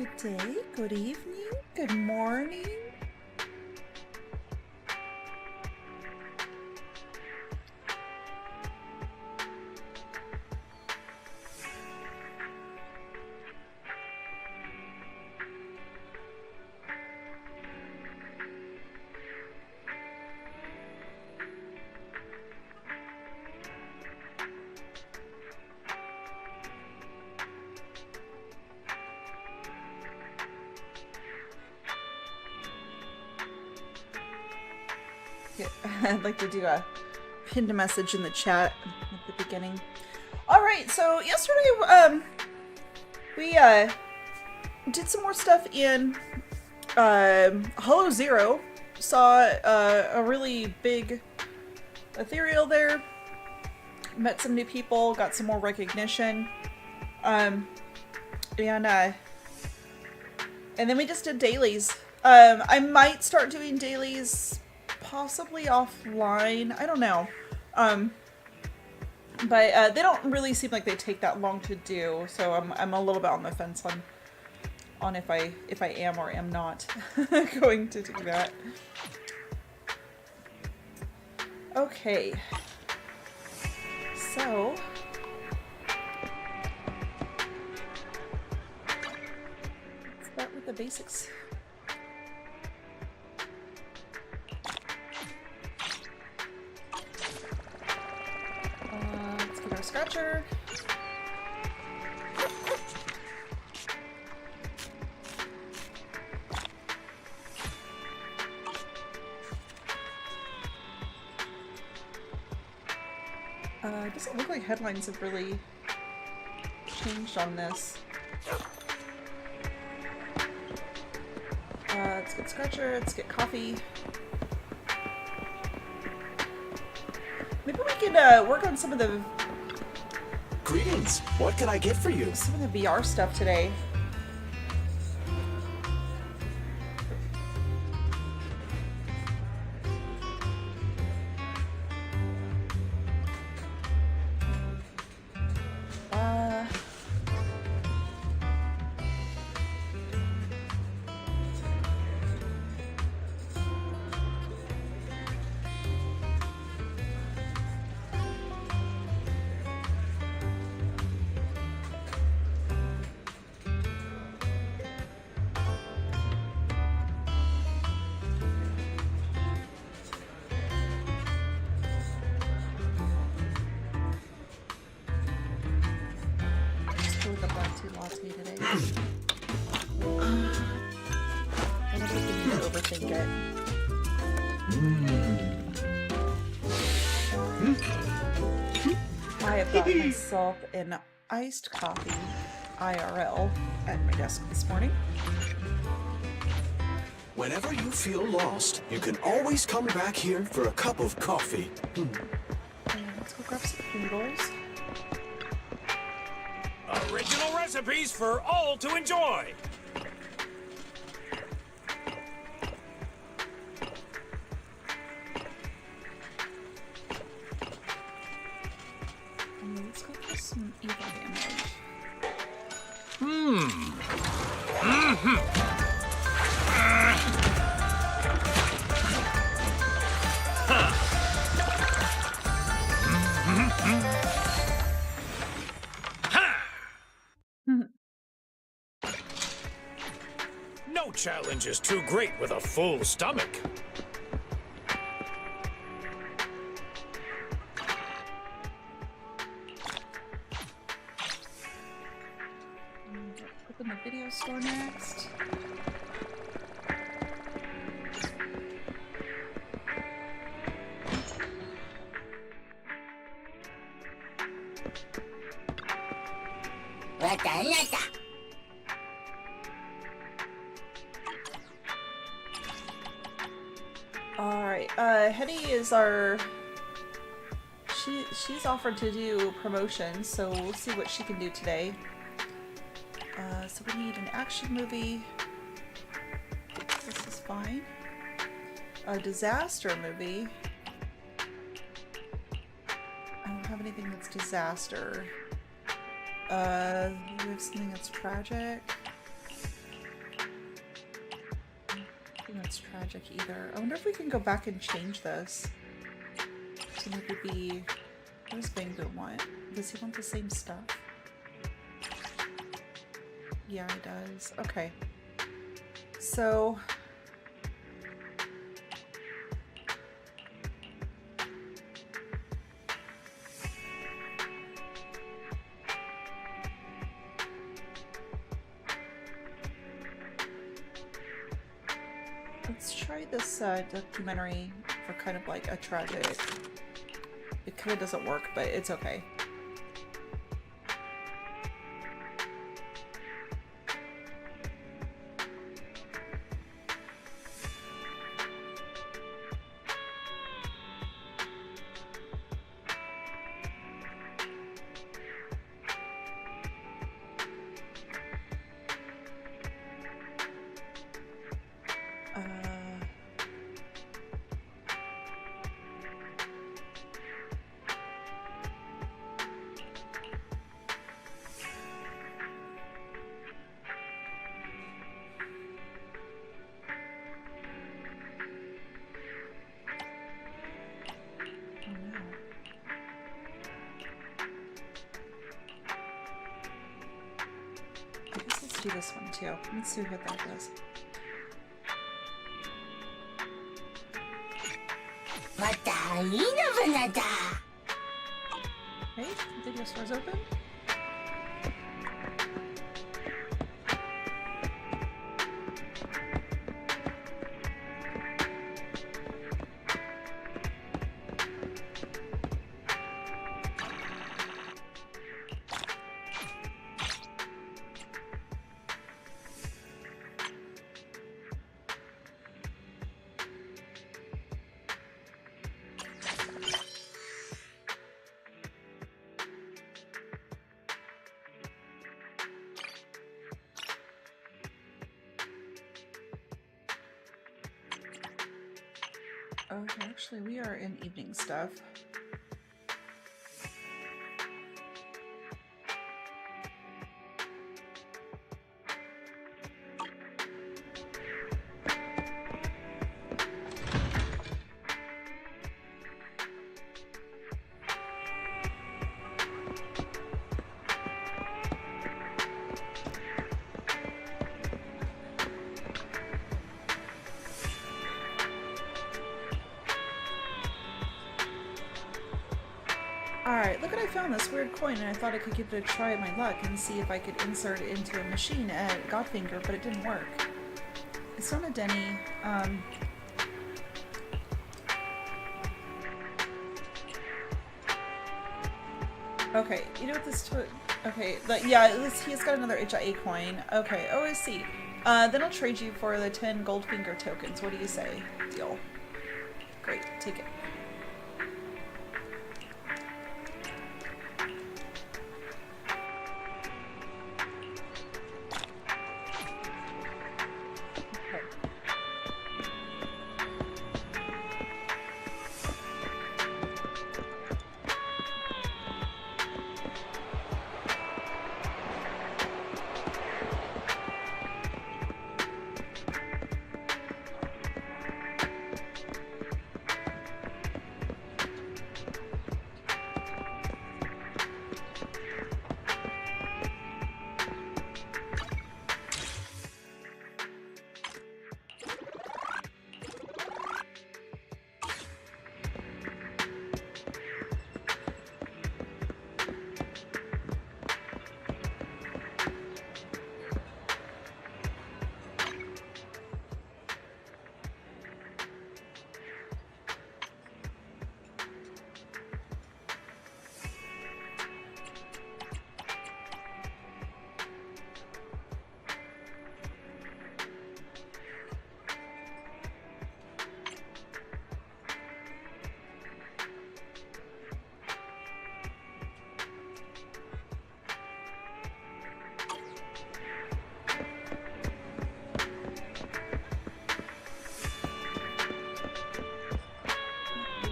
Good day, good evening, good morning. I'd like to do a pinned message in the chat at the beginning. Alright, so yesterday we did some more stuff in Hollow Zero. Saw a really big ethereal there. Met some new people, got some more recognition. And then we just did dailies. I might start doing dailies possibly offline. I don't know. But they don't really seem like they take that long to do, so I'm a little bit on the fence on if I am or am not going to do that. Okay. So let's start with the basics. Let's get our scratcher. It doesn't look like headlines have really changed on this. Let's get scratcher, let's get coffee. Maybe we can work on some of the... Greetings! What can I get for you? Some of the VR stuff today. I have got myself an iced coffee IRL at my desk this morning. Whenever you feel lost, you can always come back here for a cup of coffee. And let's go grab some noodles. Original recipes for all to enjoy. Let's go for some evil damage. No challenge is too great with a full stomach. Open the video store next. Alright, Hetty is our... She's offered to do promotions, so we'll see what she can do today. So we need an action movie. This is fine. A disaster movie. I don't have anything that's disaster. We have something that's tragic. that's tragic either. I wonder if we can go back and change this to maybe be... What does Bang Boom want? Does he want the same stuff? Yeah, he does. Okay. So... let's try this documentary for kind of like a tragic... It kind of doesn't work, but it's okay. Do this one too. Let's see what that does. Hey, video store's open. Okay, actually, we are in evening stuff. Alright, look what I found, this weird coin, and I thought I could give it a try at my luck and see if I could insert it into a machine at Godfinger, but it didn't work. It's not a Denny. Okay, you know what this okay, yeah, he's got another HIA coin. Okay, OSC. Then I'll trade you for the 10 Goldfinger tokens. What do you say? Deal. Great, take it.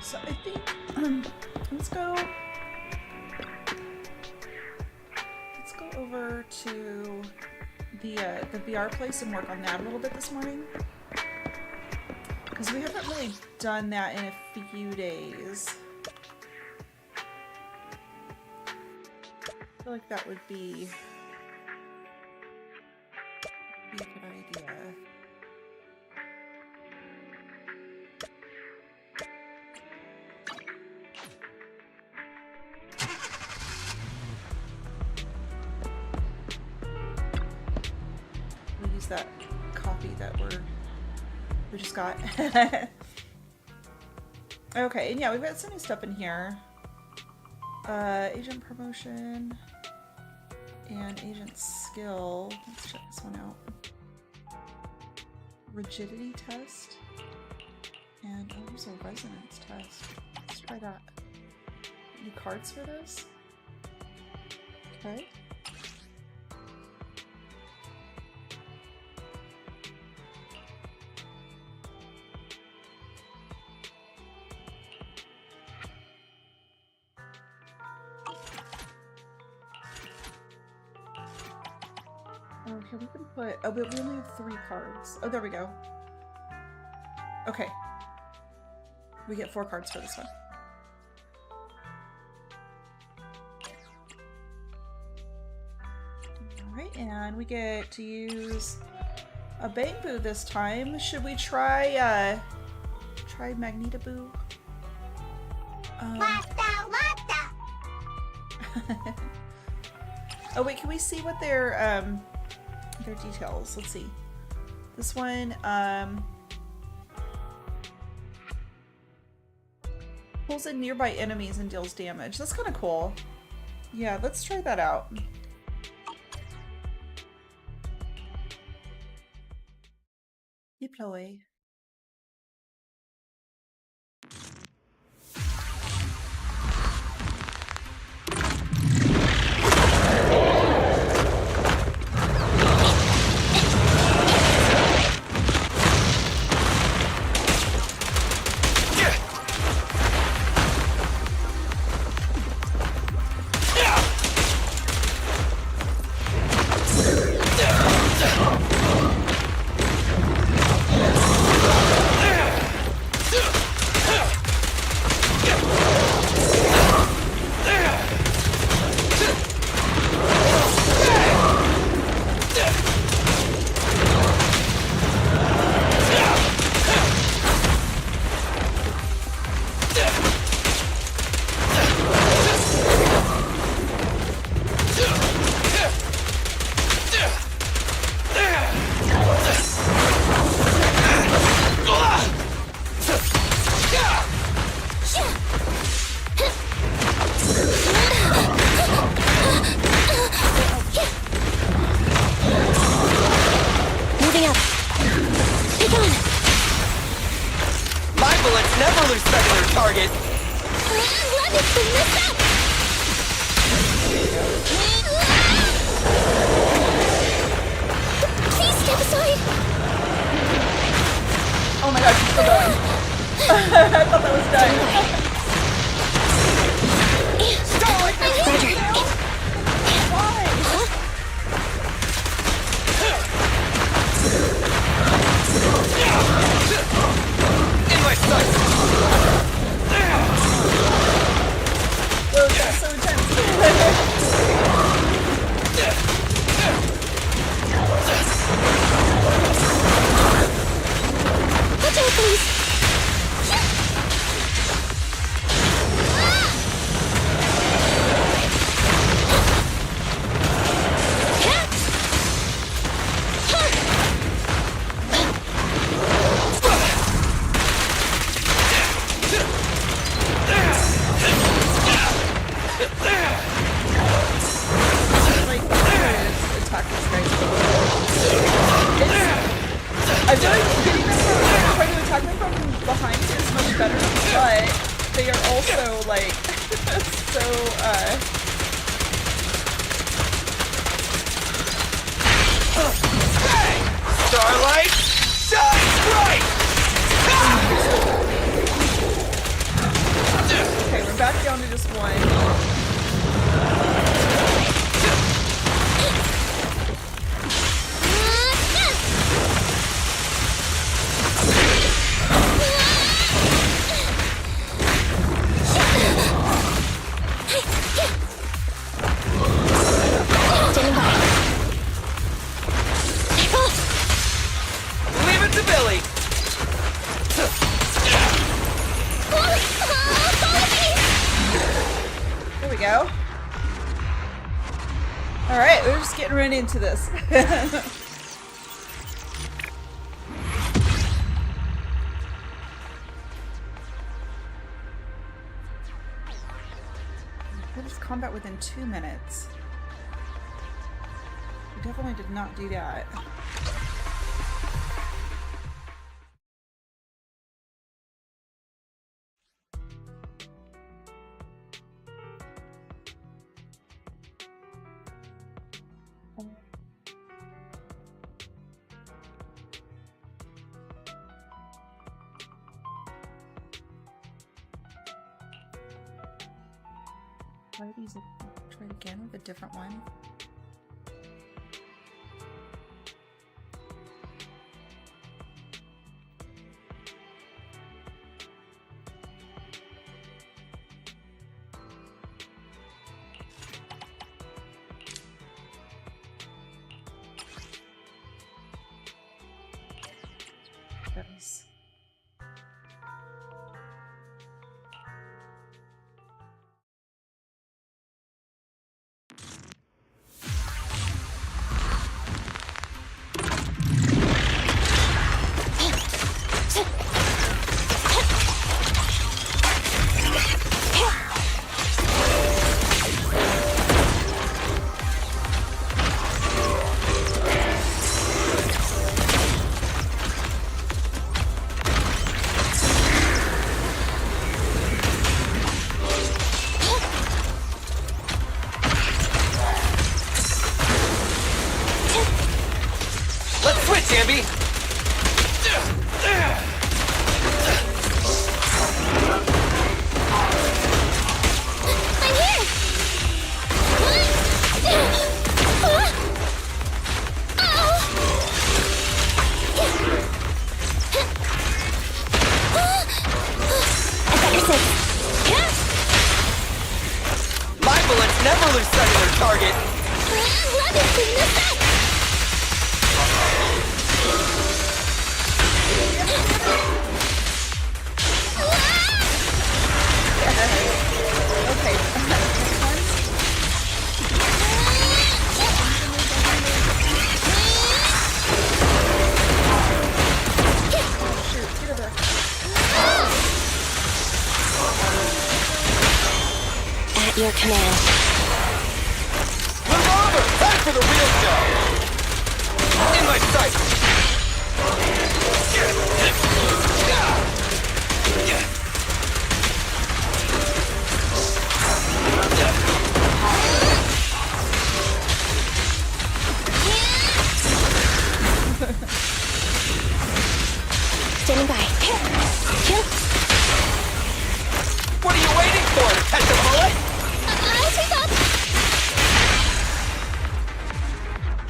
So I think let's go over to the VR place and work on that a little bit this morning. Because we haven't really done that in a few days. I feel like that would be a good idea. We'll use that copy that we just got. Okay, and yeah, we've got some new stuff in here. Agent promotion and agent skill. Let's check this one out. Rigidity test and there's a resonance test. Let's try that. Any cards for this? Okay. Oh, here we can put. Oh, but we only have 3 cards. Oh, there we go. Okay. We get 4 cards for this one. Alright, and we get to use a Bang-Boo this time. Should we try Magnetaboo? Oh wait, can we see what their details? Let's see. This one, pulls in nearby enemies and deals damage. That's kind of cool. Yeah, let's try that out. Deploy. getting right into this. What is combat within 2 minutes? We definitely did not do that. Try it again with a different one. Goodness. Your command. Move over! Time for the real show! In my sight! Standing by. Kill. What are you waiting for? To catch a bullet?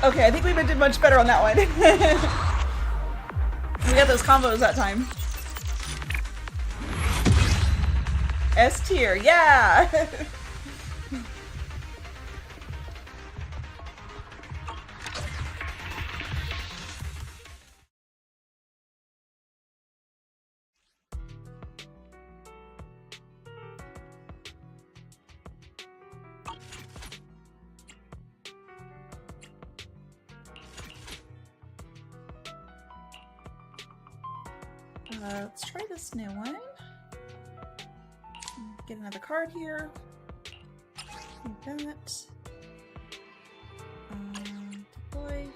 Okay, I think we did much better on that one. We got those combos that time. S tier, yeah! Let's try this new one. Get another card here. Like that. Deploy.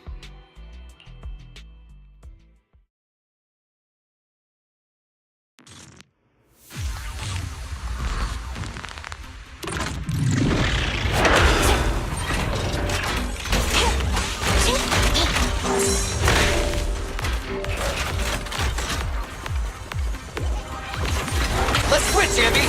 Let's switch, Andy!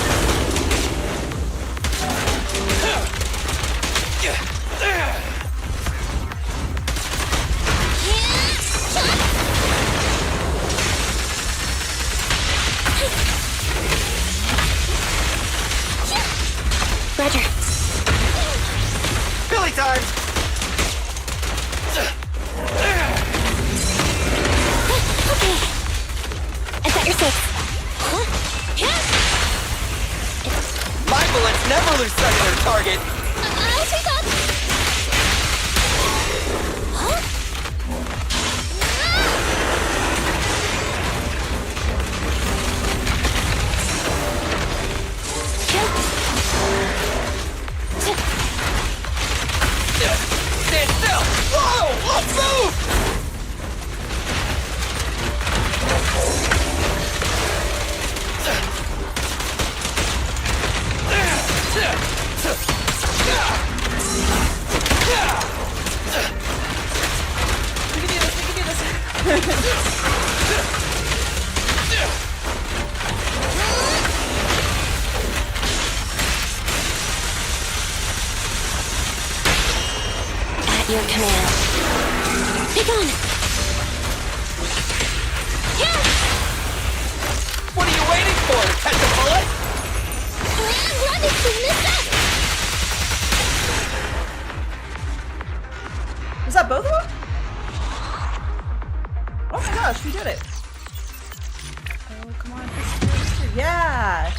your command. Pick on! Yeah! What are you waiting for? To catch a bullet? Run as soon as that! Was that both of them? Oh my gosh, we did it. Oh, come on. Yeah!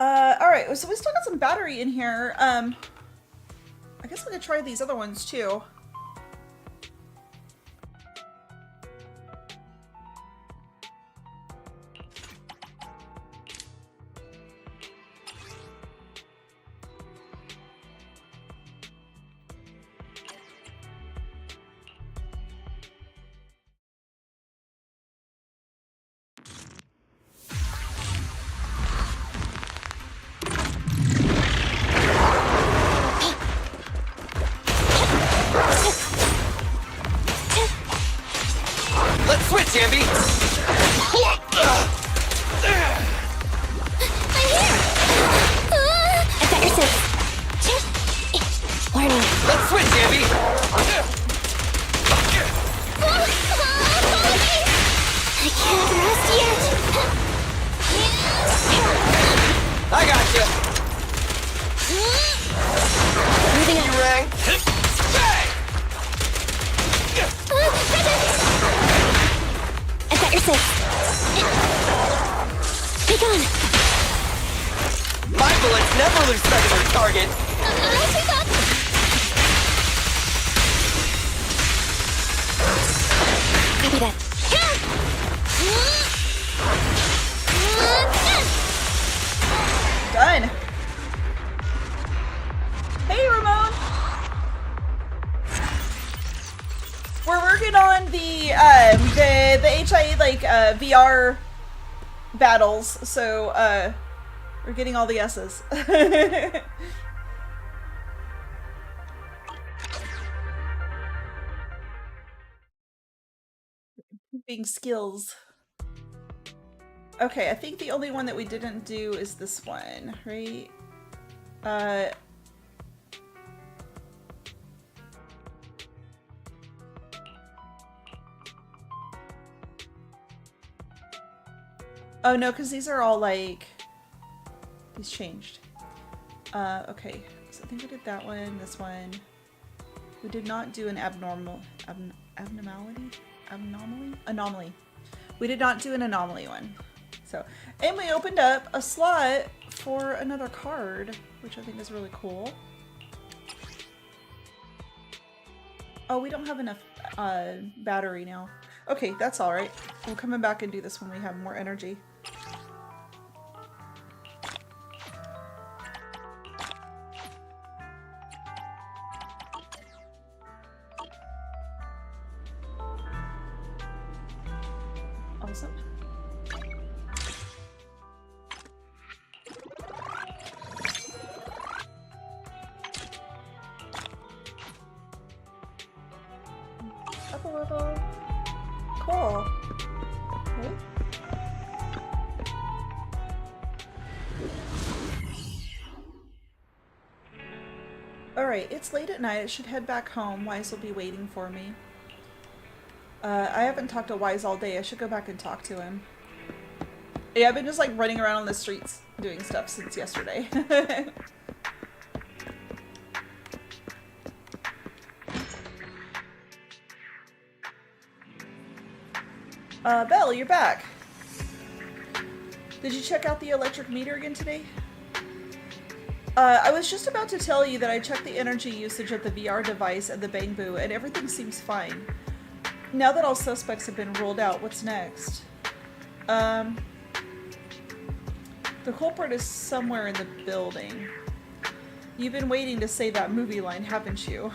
Alright, so we still got some battery in here. I guess we could try these other ones too. Let's switch, Ambi! I'm here! I've got your six. Warning. Let's switch, Ambi! I can't rest yet. I gotcha! Moving on. Rang! I've got your six. Pick on. My bullets never lose sight of their target! Pick up. Copy that. Done. Hey, Ramon. We're working on the HIE VR battles, so we're getting all the S's. Improving skills. Okay, I think the only one that we didn't do is this one, right? Oh no, because these are all like, these changed. Okay, so I think we did that one, this one. We did not do an anomaly. We did not do an anomaly one. So, and we opened up a slot for another card, which I think is really cool. Oh, we don't have enough battery now. Okay, that's all right. We're coming back and do this when we have more energy. Awesome. Up a little. Cool. Okay. Alright, it's late at night. I should head back home. Wise will be waiting for me. I haven't talked to Wise all day. I should go back and talk to him. Yeah, I've been just like running around on the streets doing stuff since yesterday. Belle, you're back. Did you check out the electric meter again today? I was just about to tell you that I checked the energy usage of the VR device and the Bangbu, and everything seems fine. Now that all suspects have been ruled out, what's next? The culprit is somewhere in the building. You've been waiting to say that movie line, haven't you?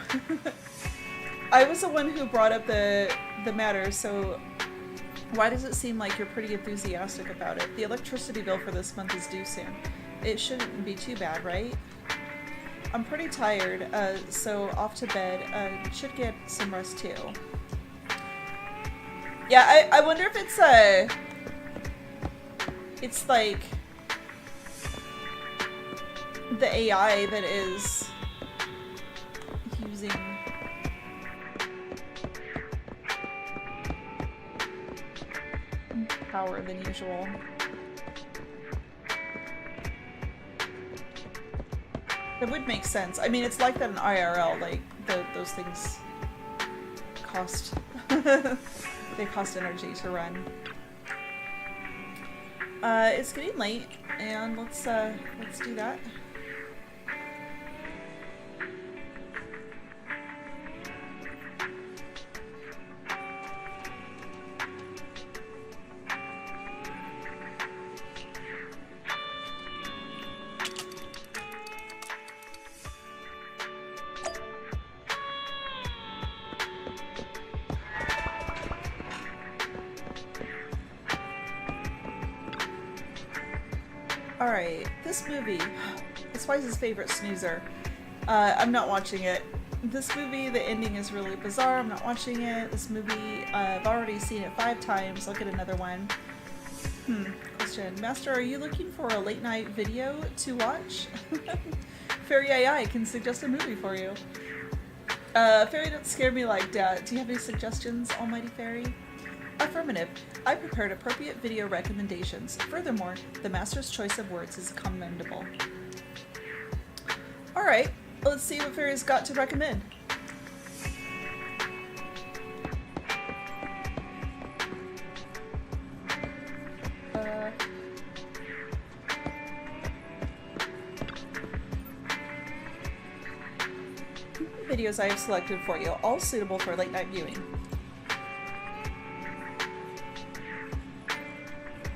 I was the one who brought up the matter, so why does it seem like you're pretty enthusiastic about it? The electricity bill for this month is due soon. It shouldn't be too bad, right? I'm pretty tired, so off to bed. Should get some rest too. Yeah, I wonder if it's like the AI that is using power than usual. That would make sense. I mean, it's like that in IRL, like, those things cost... they cost energy to run. It's getting late, and let's do that. Alright, this movie, it's Wise's favorite snoozer. I'm not watching it. This movie, the ending is really bizarre. I'm not watching it. This movie, I've already seen it 5 times. I'll get another one. Question. Master, are you looking for a late night video to watch? Fairy AI can suggest a movie for you. Fairy, don't scare me like that. Do you have any suggestions, Almighty Fairy? Affirmative. I prepared appropriate video recommendations. Furthermore, the Master's choice of words is commendable. Alright, let's see what Fairy's got to recommend. Videos I have selected for you, all suitable for late night viewing.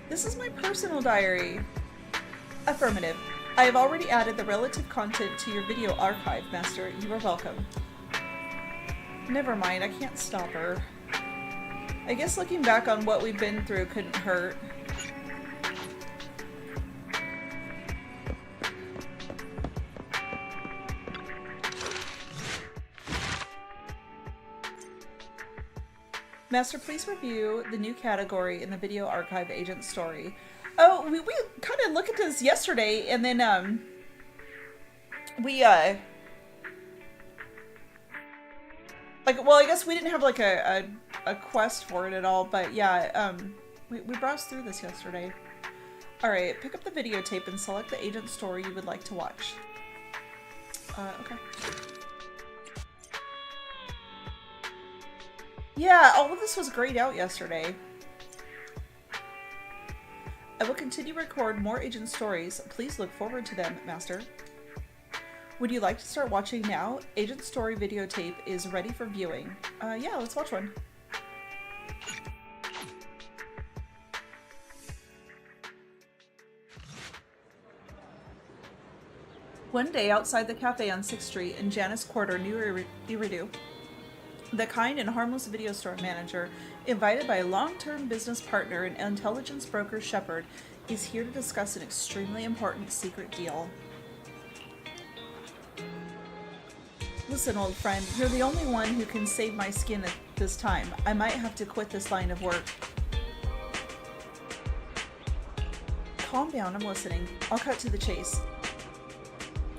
This is my personal diary. Affirmative. I have already added the relative content to your video archive, Master. You are welcome. Never mind, I can't stop her. I guess looking back on what we've been through couldn't hurt. Master, please review the new category in the video archive agent story. Oh, we kind of looked at this yesterday, and then, we, like, well, I guess we didn't have, like, a quest for it at all, but yeah, we browsed through this yesterday. Alright, pick up the videotape and select the agent story you would like to watch. Okay. Yeah, all of this was grayed out yesterday. I will continue to record more agent stories. Please look forward to them, Master. Would you like to start watching now? Agent story videotape is ready for viewing. Yeah, let's watch one. One day outside the cafe on 6th Street in Janus Quarter, New Eridu, the kind and harmless video store manager, invited by a long-term business partner and intelligence broker Shepard, is here to discuss an extremely important secret deal. Listen, old friend, you're the only one who can save my skin at this time. I might have to quit this line of work. Calm down, I'm listening. I'll cut to the chase.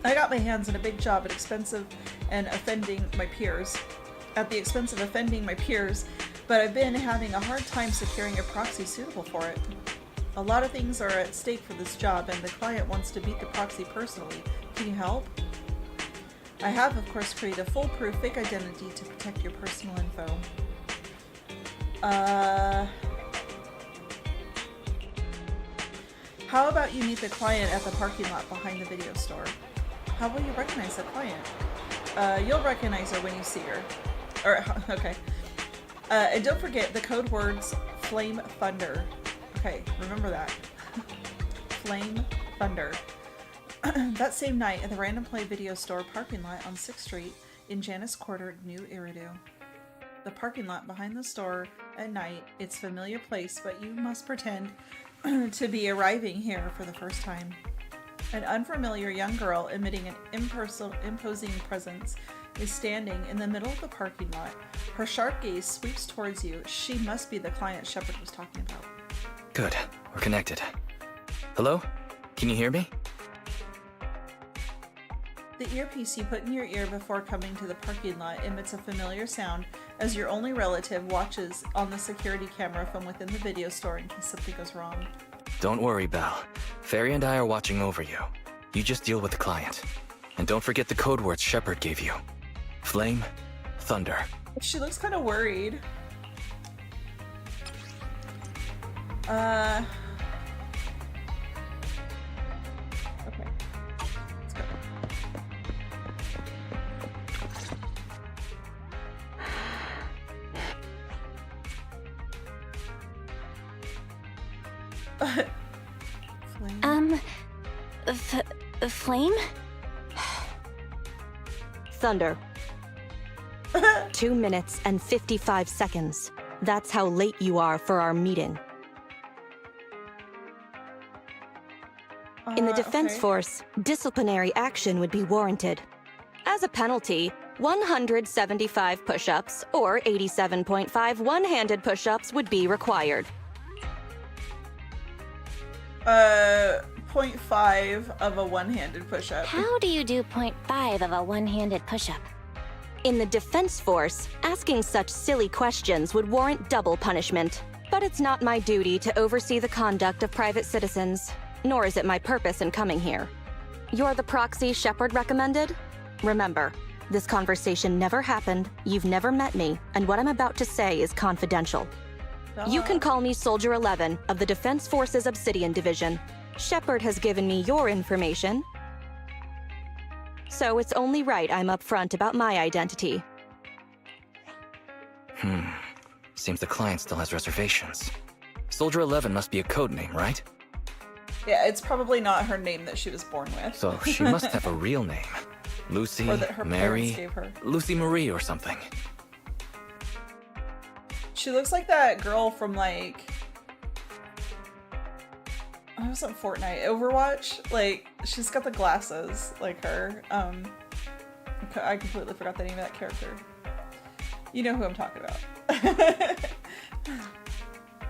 I got my hands on a big job at the expense of offending my peers, but I've been having a hard time securing a proxy suitable for it. A lot of things are at stake for this job, and the client wants to beat the proxy personally. Can you help? I have, of course, created a foolproof fake identity to protect your personal info. How about you meet the client at the parking lot behind the video store? How will you recognize the client? You'll recognize her when you see her. Okay. And don't forget the code words Flame Thunder. Okay, remember that. Flame Thunder. That same night at the Random Play video store parking lot on 6th Street in Janus Quarter, New Eridu. The parking lot behind the store at night, it's a familiar place, but you must pretend to be arriving here for the first time. An unfamiliar young girl emitting an imposing presence is standing in the middle of the parking lot. Her sharp gaze sweeps towards you. She must be the client Shepard was talking about. Good. We're connected. Hello? Can you hear me? The earpiece you put in your ear before coming to the parking lot emits a familiar sound as your only relative watches on the security camera from within the video store in case something goes wrong. Don't worry, Belle. Fairy and I are watching over you. You just deal with the client. And don't forget the code words Shepard gave you. Flame, thunder. She looks kind of worried. Okay. Let's go. Flame? Thunder. 2 minutes and 55 seconds. That's how late you are for our meeting. In the Defense Okay. Force, disciplinary action would be warranted. As a penalty, 175 push-ups or 87.5 one-handed push-ups would be required. 0.5 of a one-handed push-up. How do you do 0.5 of a one-handed push-up? In the Defense Force, asking such silly questions would warrant double punishment. But it's not my duty to oversee the conduct of private citizens, nor is it my purpose in coming here. You're the proxy Shepard recommended? Remember, this conversation never happened, you've never met me, and what I'm about to say is confidential. You can call me Soldier 11 of the Defense Force's Obsidian Division. Shepard has given me your information, so it's only right I'm upfront about my identity. Seems the client still has reservations. Soldier 11 must be a code name, right? Yeah, it's probably not her name that she was born with. So she must have a real name. Lucy, Or that her parents Mary, gave her. Lucy Marie or something. She looks like that girl from, like... I was on Fortnite. Overwatch? Like, she's got the glasses, like her. I completely forgot the name of that character. You know who I'm talking about.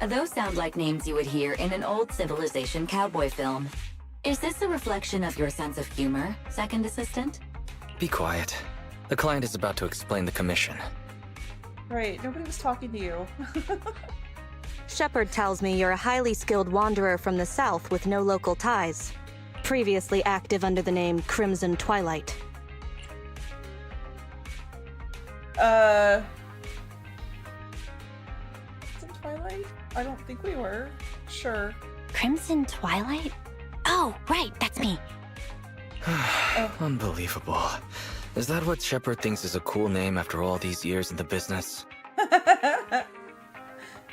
Those sound like names you would hear in an old Civilization cowboy film. Is this a reflection of your sense of humor, second assistant? Be quiet. The client is about to explain the commission. Right, nobody was talking to you. Shepard tells me you're a highly skilled wanderer from the south with no local ties. Previously active under the name Crimson Twilight. Crimson Twilight? I don't think we were. Sure. Crimson Twilight? Oh, right, that's me. Unbelievable. Is that what Shepard thinks is a cool name after all these years in the business?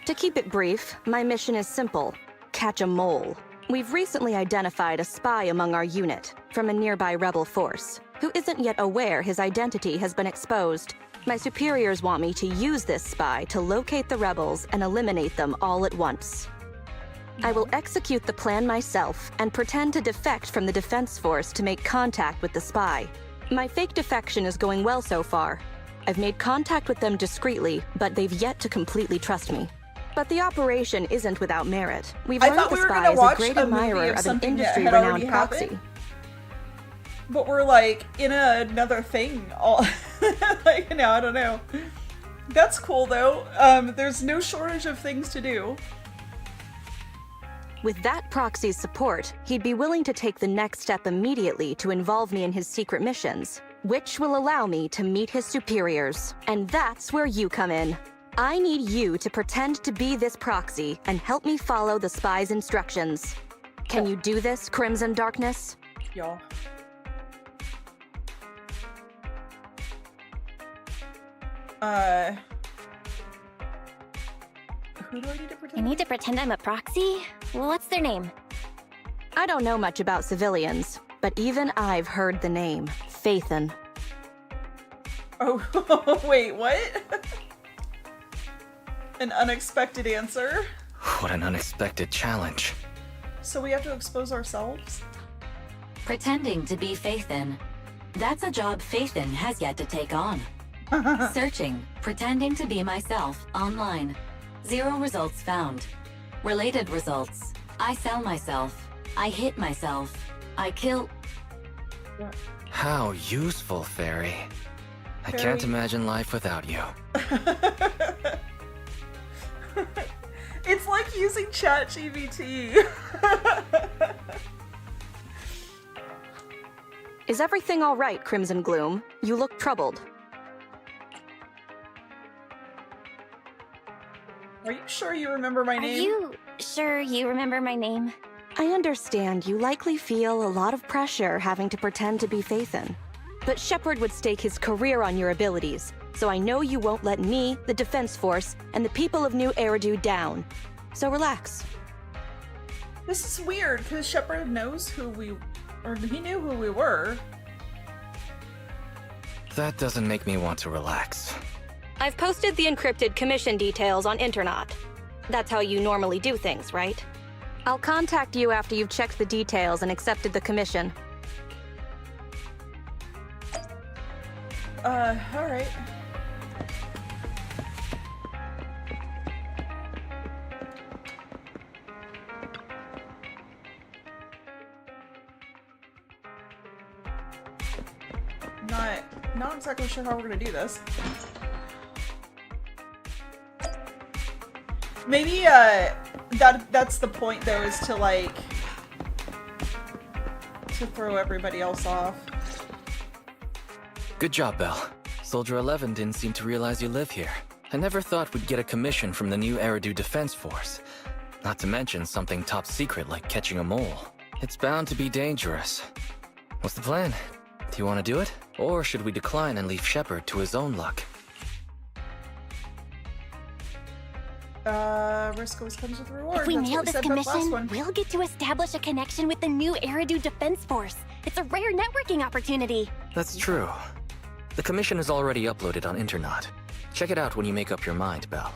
To keep it brief, my mission is simple. Catch a mole. We've recently identified a spy among our unit, from a nearby rebel force, who isn't yet aware his identity has been exposed. My superiors want me to use this spy to locate the rebels and eliminate them all at once. I will execute the plan myself and pretend to defect from the Defense Force to make contact with the spy. My fake defection is going well so far. I've made contact with them discreetly, but they've yet to completely trust me. But the operation isn't without merit. We've I learned thought the we were spy gonna is a watch great a movie admirer of of an something that had industry-renowned already proxy. happened. But we're like in another thing all like now, I don't know. That's cool though. There's no shortage of things to do. With that proxy's support, he'd be willing to take the next step immediately to involve me in his secret missions, which will allow me to meet his superiors. And that's where you come in. I need you to pretend to be this proxy and help me follow the spy's instructions. Can you do this, Crimson Darkness? Y'all. Who do I need to I pretend? need to pretend I'm a proxy? What's their name? I don't know much about civilians, but even I've heard the name, Phaethon. Oh, wait, what? An unexpected answer? What an unexpected challenge. So we have to expose ourselves? Pretending to be Faithin. That's a job Faithin has yet to take on. Searching, pretending to be myself, online. 0 results found. Related results. I sell myself. I hit myself. I kill... How useful, Fairy. I Fairy. can't imagine life without you. It's like using ChatGPT. Is everything all right, Crimson Gloom? You look troubled. Are you sure you remember my Are name? you sure you remember my name? I understand you likely feel a lot of pressure having to pretend to be Faithin. But Shepard would stake his career on your abilities, so I know you won't let me, the Defense Force, and the people of New Eridu down. So relax. This is weird, because Shepard knows who we... or he knew who we were. That doesn't make me want to relax. I've posted the encrypted commission details on Internet. That's how you normally do things, right? I'll contact you after you've checked the details and accepted the commission. Alright. Not exactly sure how we're gonna do this. Maybe, that's the point, though, is to, like, to throw everybody else off. Good job, Belle. Soldier 11 didn't seem to realize you live here. I never thought we'd get a commission from the New Eridu Defense Force. Not to mention something top secret like catching a mole. It's bound to be dangerous. What's the plan? Do you want to do it? Or should we decline and leave Shepard to his own luck? Risk always comes with reward. If we That's nail what this said about the last commission, one. we'll get to establish a connection with the New Eridu Defense Force. It's a rare networking opportunity. That's true. The commission is already uploaded on Internet. Check it out when you make up your mind, Belle.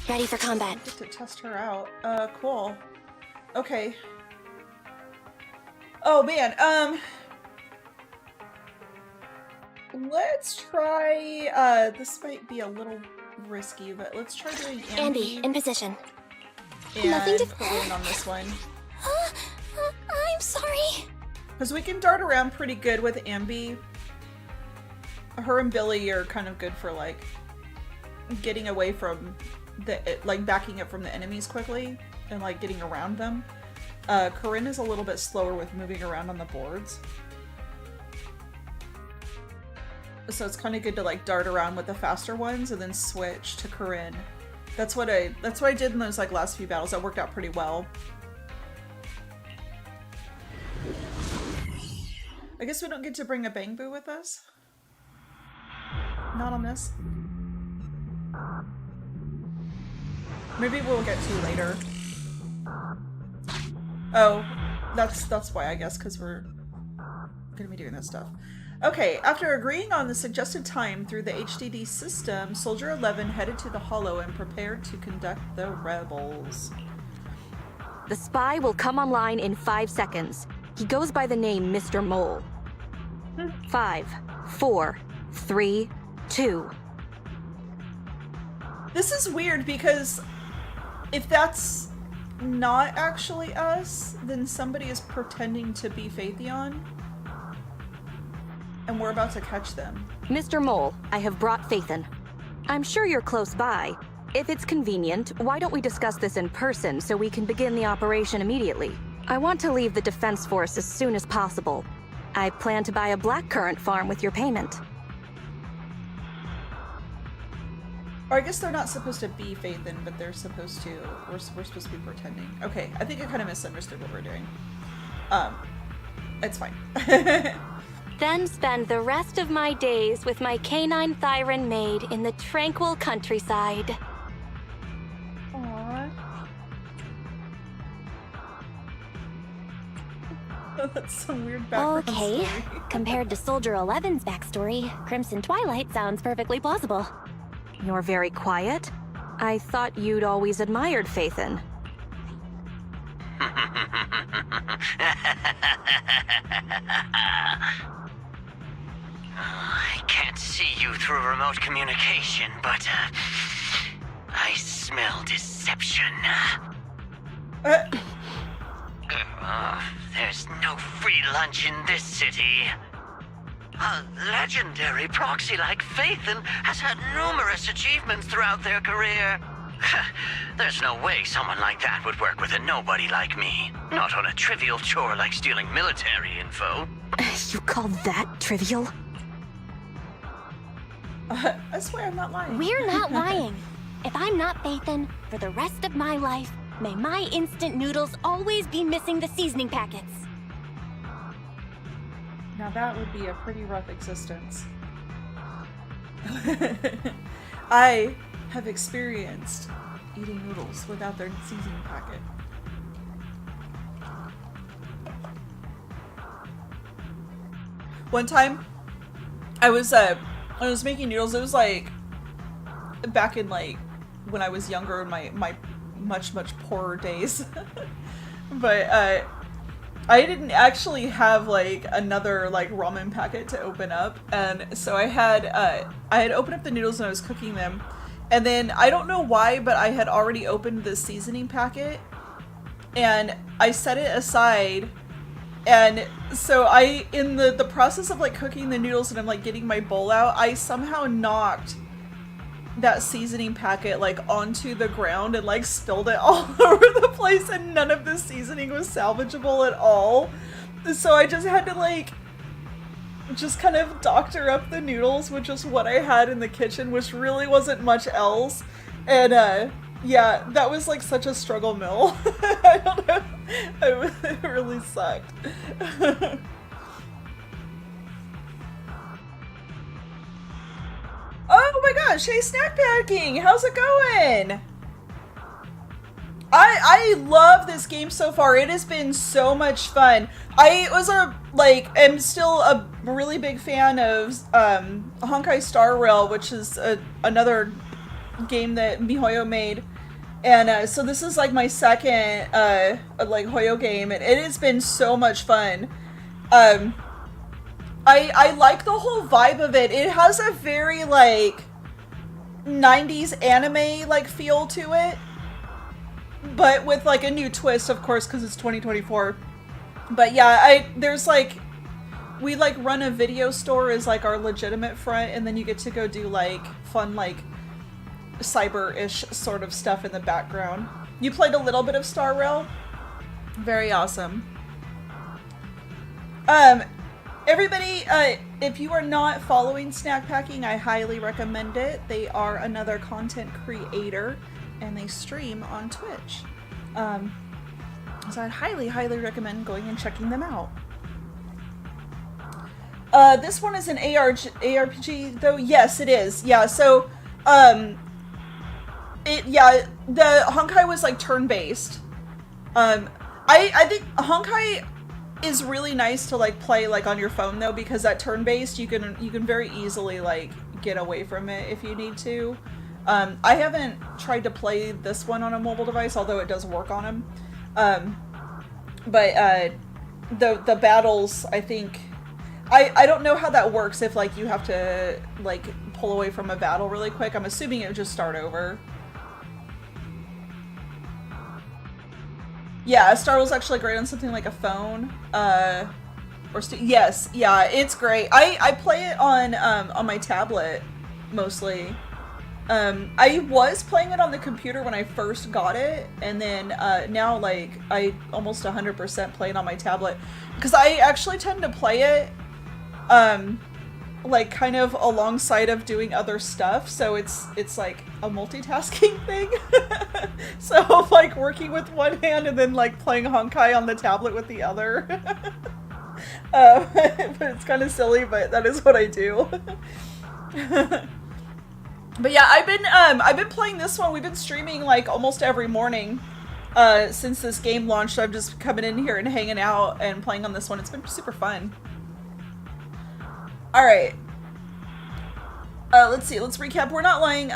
Ready for combat. Just to test her out. Cool. Okay. Oh man, let's try, this might be a little risky, but let's try doing Andy, in position. and nothing to- Corinne on this one. I'm sorry. Because we can dart around pretty good with Ambi. Her and Billy are kind of good for, like, getting away from like, backing up from the enemies quickly and, like, getting around them. Corinne is a little bit slower with moving around on the boards. So it's kind of good to, like, dart around with the faster ones and then switch to Corinne. That's what I did in those, like, last few battles. That worked out pretty well. I guess we don't get to bring a Bangbu with us. Not on this. Maybe we'll get to later. Oh, that's why, I guess, because we're gonna be doing this stuff. Okay, after agreeing on the suggested time through the HDD system, Soldier 11 headed to the Hollow and prepared to conduct the rebels. The spy will come online in 5 seconds. He goes by the name Mr. Mole. 5, 4, 3, 2. This is weird because if that's not actually us, then somebody is pretending to be Phaetheon. And we're about to catch them. Mr. Mole, I have brought Faithin. I'm sure you're close by. If it's convenient, why don't we discuss this in person so we can begin the operation immediately? I want to leave the Defense Force as soon as possible. I plan to buy a blackcurrant farm with your payment. Or I guess they're not supposed to be Phaethin, but they're supposed to... We're supposed to be pretending. Okay, I think I kind of misunderstood what we're doing. It's fine. Then spend the rest of my days with my canine Thyron maid in the tranquil countryside. Aww. That's some weird background Okay, story. compared to Soldier 11's backstory, Crimson Twilight sounds perfectly plausible. You're very quiet. I thought you'd always admired Phaethon. I can't see you through remote communication, but I smell deception. There's no free lunch in this city. A legendary proxy like Phaethon has had numerous achievements throughout their career. There's no way someone like that would work with a nobody like me. Not on a trivial chore like stealing military info. You call that trivial? I swear I'm not lying. We're not lying. If I'm not Phaethon, for the rest of my life, may my instant noodles always be missing the seasoning packets. Now that would be a pretty rough existence. I have experienced eating noodles without their seasoning packet. One time, I was making noodles. It was like back in like when I was younger, in my much poorer days. But I didn't actually have like another like ramen packet to open up, and so I had opened up the noodles and I was cooking them, and then I don't know why, but I had already opened the seasoning packet, and I set it aside. And so in the process of like cooking the noodles and I'm like getting my bowl out, I somehow knocked that seasoning packet like onto the ground and like spilled it all over the place, and none of the seasoning was salvageable at all. So I just had to like just kind of doctor up the noodles with just what I had in the kitchen, which really wasn't much else. And yeah, that was like such a struggle mill. I don't know. It really sucked. Oh my gosh, hey Snack Packing! How's it going? I love this game so far. It has been so much fun. I was am still a really big fan of Honkai Star Rail, which is another game that MiHoYo made. And so this is like my second like Hoyo game, and it has been so much fun. I like the whole vibe of it. It has a very like 90s anime like feel to it, but with like a new twist, of course, because it's 2024. But yeah, there's like, we like run a video store as like our legitimate front, and then you get to go do like fun like cyber-ish sort of stuff in the background. You played a little bit of Star Rail? Very awesome. Everybody, if you are not following Snack Packing, I highly recommend it. They are another content creator, and they stream on Twitch. So I'd highly recommend going and checking them out. This one is an ARPG, though? Yes, it is. Yeah, so, the Honkai was like turn-based. I think Honkai is really nice to like play like on your phone though, because that turn-based you can very easily like get away from it if you need to. I haven't tried to play this one on a mobile device, although it does work on them. But the battles, I think, I don't know how that works, if like you have to like pull away from a battle really quick. I'm assuming it would just start over. Yeah, Star Rail's actually great on something like a phone. Yes, yeah, it's great. I play it on my tablet mostly. I was playing it on the computer when I first got it, and then now like I almost 100% play it on my tablet, because I actually tend to play it like kind of alongside of doing other stuff, so it's like a multitasking thing. So like working with one hand and then like playing Honkai on the tablet with the other. But it's kind of silly, but that is what I do. But yeah, I've been playing this one. We've been streaming like almost every morning. since this game launched. I'm just coming in here and hanging out and playing on this one. It's been super fun. Alright. Let's see. Let's recap. We're not lying.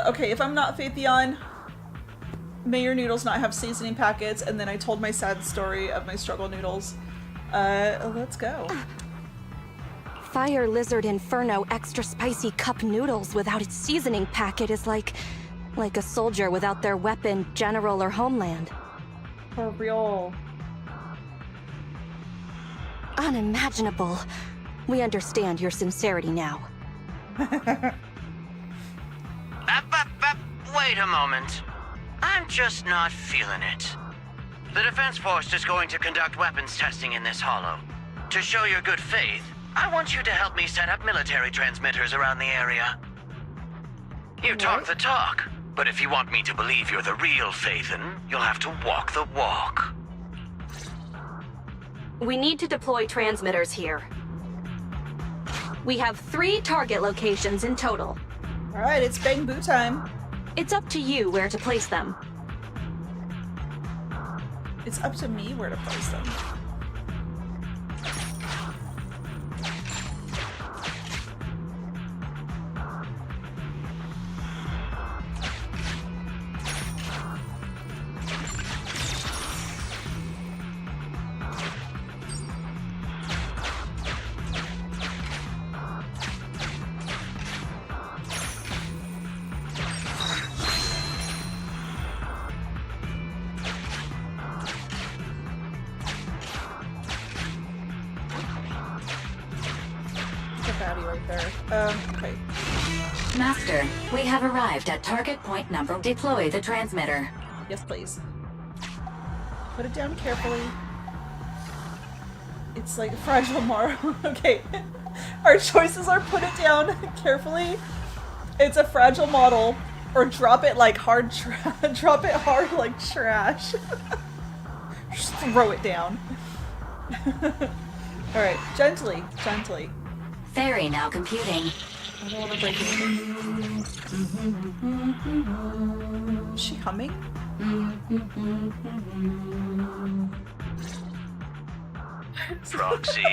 Okay, if I'm not Faithion, may your noodles not have seasoning packets, and then I told my sad story of my struggle noodles. Let's go. Fire Lizard Inferno extra spicy cup noodles without its seasoning packet is like a soldier without their weapon, general, or homeland. For real. Unimaginable. We understand your sincerity now. Wait a moment. I'm just not feeling it. The Defense Force is going to conduct weapons testing in this hollow. To show your good faith, I want you to help me set up military transmitters around the area. You talk the talk, but if you want me to believe you're the real Faithin, you'll have to walk the walk. We need to deploy transmitters here. We have 3 target locations in total. Alright, it's bang boo time. It's up to you where to place them. It's up to me where to place them. Okay. Master, we have arrived at target point number. Deploy the transmitter. Yes, please. Put it down carefully. It's like fragile marble. Okay. Our choices are put it down carefully. It's a fragile model, or drop it like hard drop it hard like trash. Just throw it down. Alright, gently, gently. Fairy now computing. I don't want to break anything. Is she humming? Proxy.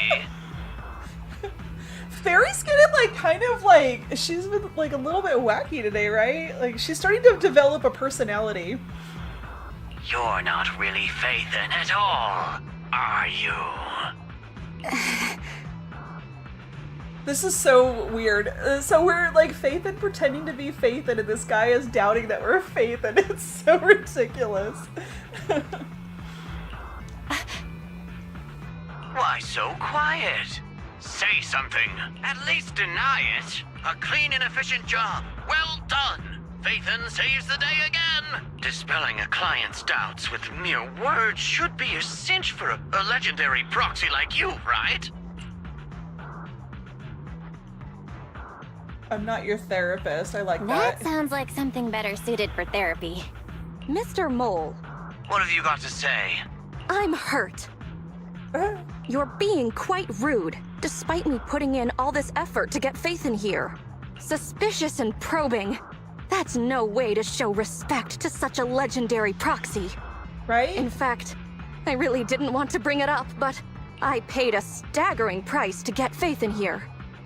Fairy's getting like kind of like, she's been like a little bit wacky today, right? Like she's starting to develop a personality. You're not really Faithin at all, are you? This is so weird. So we're like Faithin pretending to be Faithin, and this guy is doubting that we're Faithin. It's so ridiculous. Why so quiet? Say something. At least deny it. A clean and efficient job. Well done. Faithin saves the day again. Dispelling a client's doubts with mere words should be a cinch for a legendary proxy like you, right? I'm not your therapist. I like that. That sounds like something better suited for therapy. Mr. Mole. What have you got to say? I'm hurt. You're being quite rude, despite me putting in all this effort to get Faithin here. Suspicious and probing. That's no way to show respect to such a legendary proxy. Right? In fact, I really didn't want to bring it up, but I paid a staggering price to get Faithin here.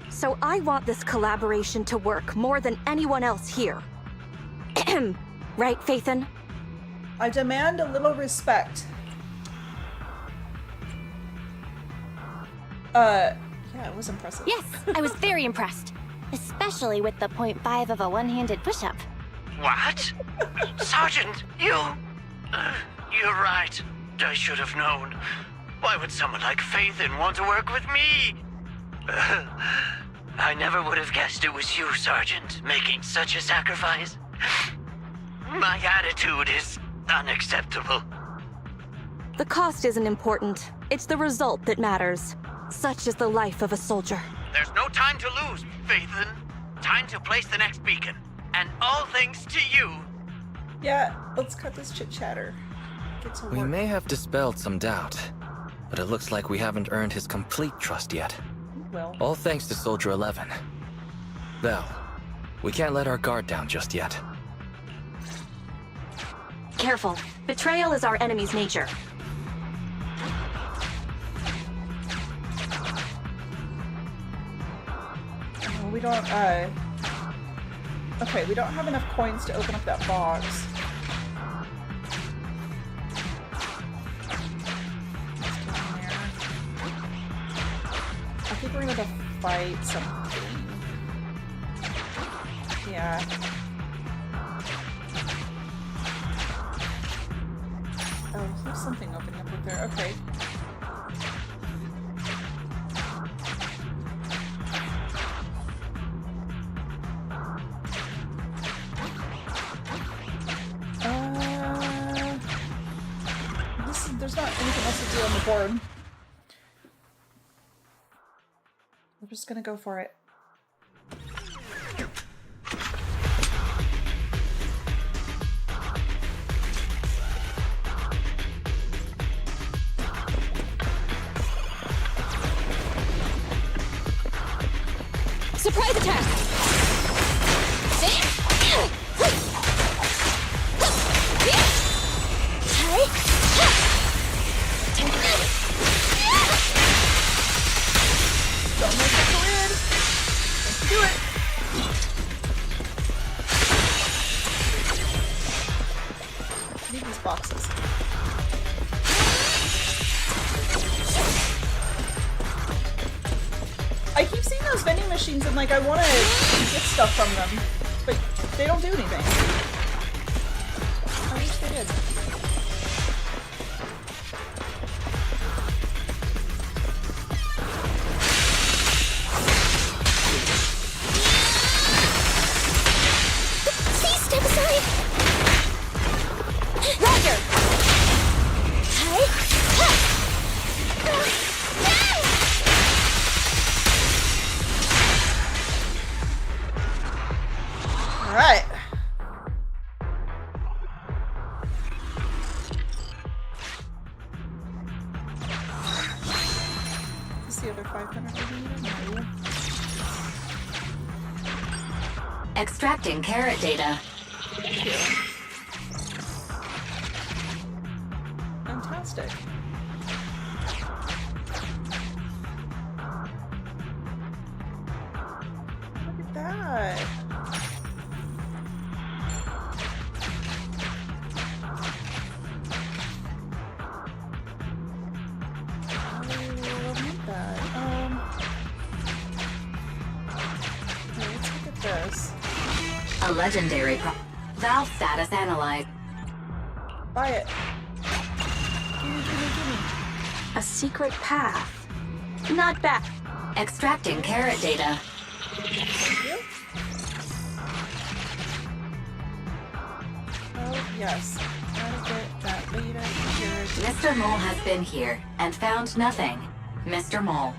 So I want this collaboration to work more than anyone else here. Right, Faithin? I demand a little respect. Yeah, it was impressive. Yes, I was very impressed. Especially with the 0.5 of a one-handed push-up. What? Sergeant, you... you're right. I should have known. Why would someone like Faithin want to work with me? I never would have guessed it was you, Sergeant, making such a sacrifice. My attitude is unacceptable. The cost isn't important. It's the result that matters. Such is the life of a soldier. There's no time to lose, Faithin. Time to place the next beacon. And all thanks to you. Yeah, let's cut this chit-chatter. Get to work. We may have dispelled some doubt, but it looks like we haven't earned his complete trust yet. Well. All thanks to Soldier 11. Belle, we can't let our guard down just yet. Careful. Betrayal is our enemy's nature. Oh, we don't, okay, we don't have enough coins to open up that box. I think we're gonna have to fight something. Yeah. Oh, there's something opening up right there. Okay. There's not anything else to do on the board. We're just gonna go for it. Surprise attack! Don't make it go in! Let's do it! I need these boxes. I keep seeing those vending machines and like I want to get stuff from them, but they don't do anything. I wish they did. Please step aside! Roger! Alright. Is the other 500 maybe? No. Extracting carrot data. Fantastic. Look at that. Let's look at this. A legendary Valve status analyzed. Buy it. Gimme. A secret path. Not bad. Extracting carrot data. Thank you. Oh, yes. Gotta get that beta security. Mr. Mole has been here and found nothing. Mr. Mole.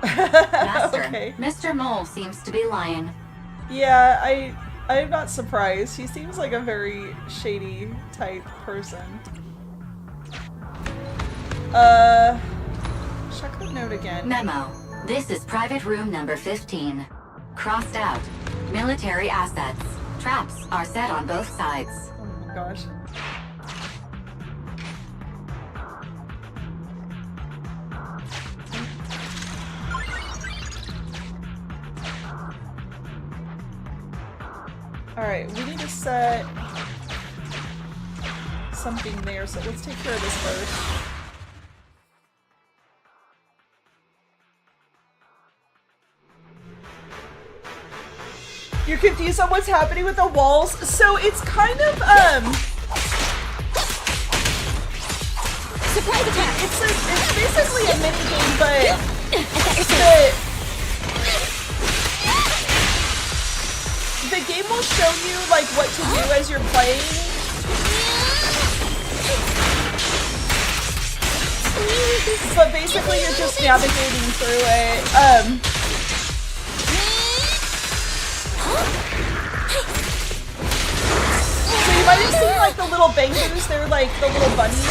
Master, Okay. Mr. Mole seems to be lying. Yeah, I'm not surprised. He seems like a very shady type person. Check the note again. Memo. This is private room number 15. Crossed out. Military assets. Traps are set on both sides. Oh my gosh. Alright, we need to set something there, so let's take care of this first. You're confused on what's happening with the walls? So it's kind of, Surprise attack! it's basically a mini game, but the game will show you like what to do as you're playing. But basically you're just navigating through it. So you might have seen like the little bangus, they're like the little bunnies.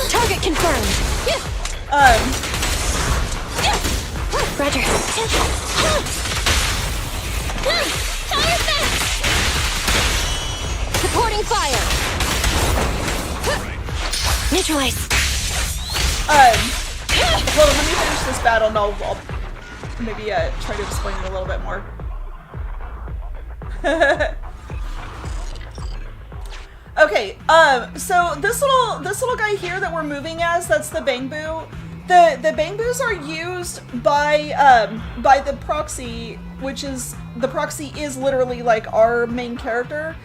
Target confirmed! Roger. Fire fast! Support Opening fire! Neutralize! Well, let me finish this battle and I'll maybe try to explain it a little bit more. Okay, so this little guy here that we're moving as, that's the Bangbu. The Bangbus are used by the proxy, which is, the proxy is literally like our main character.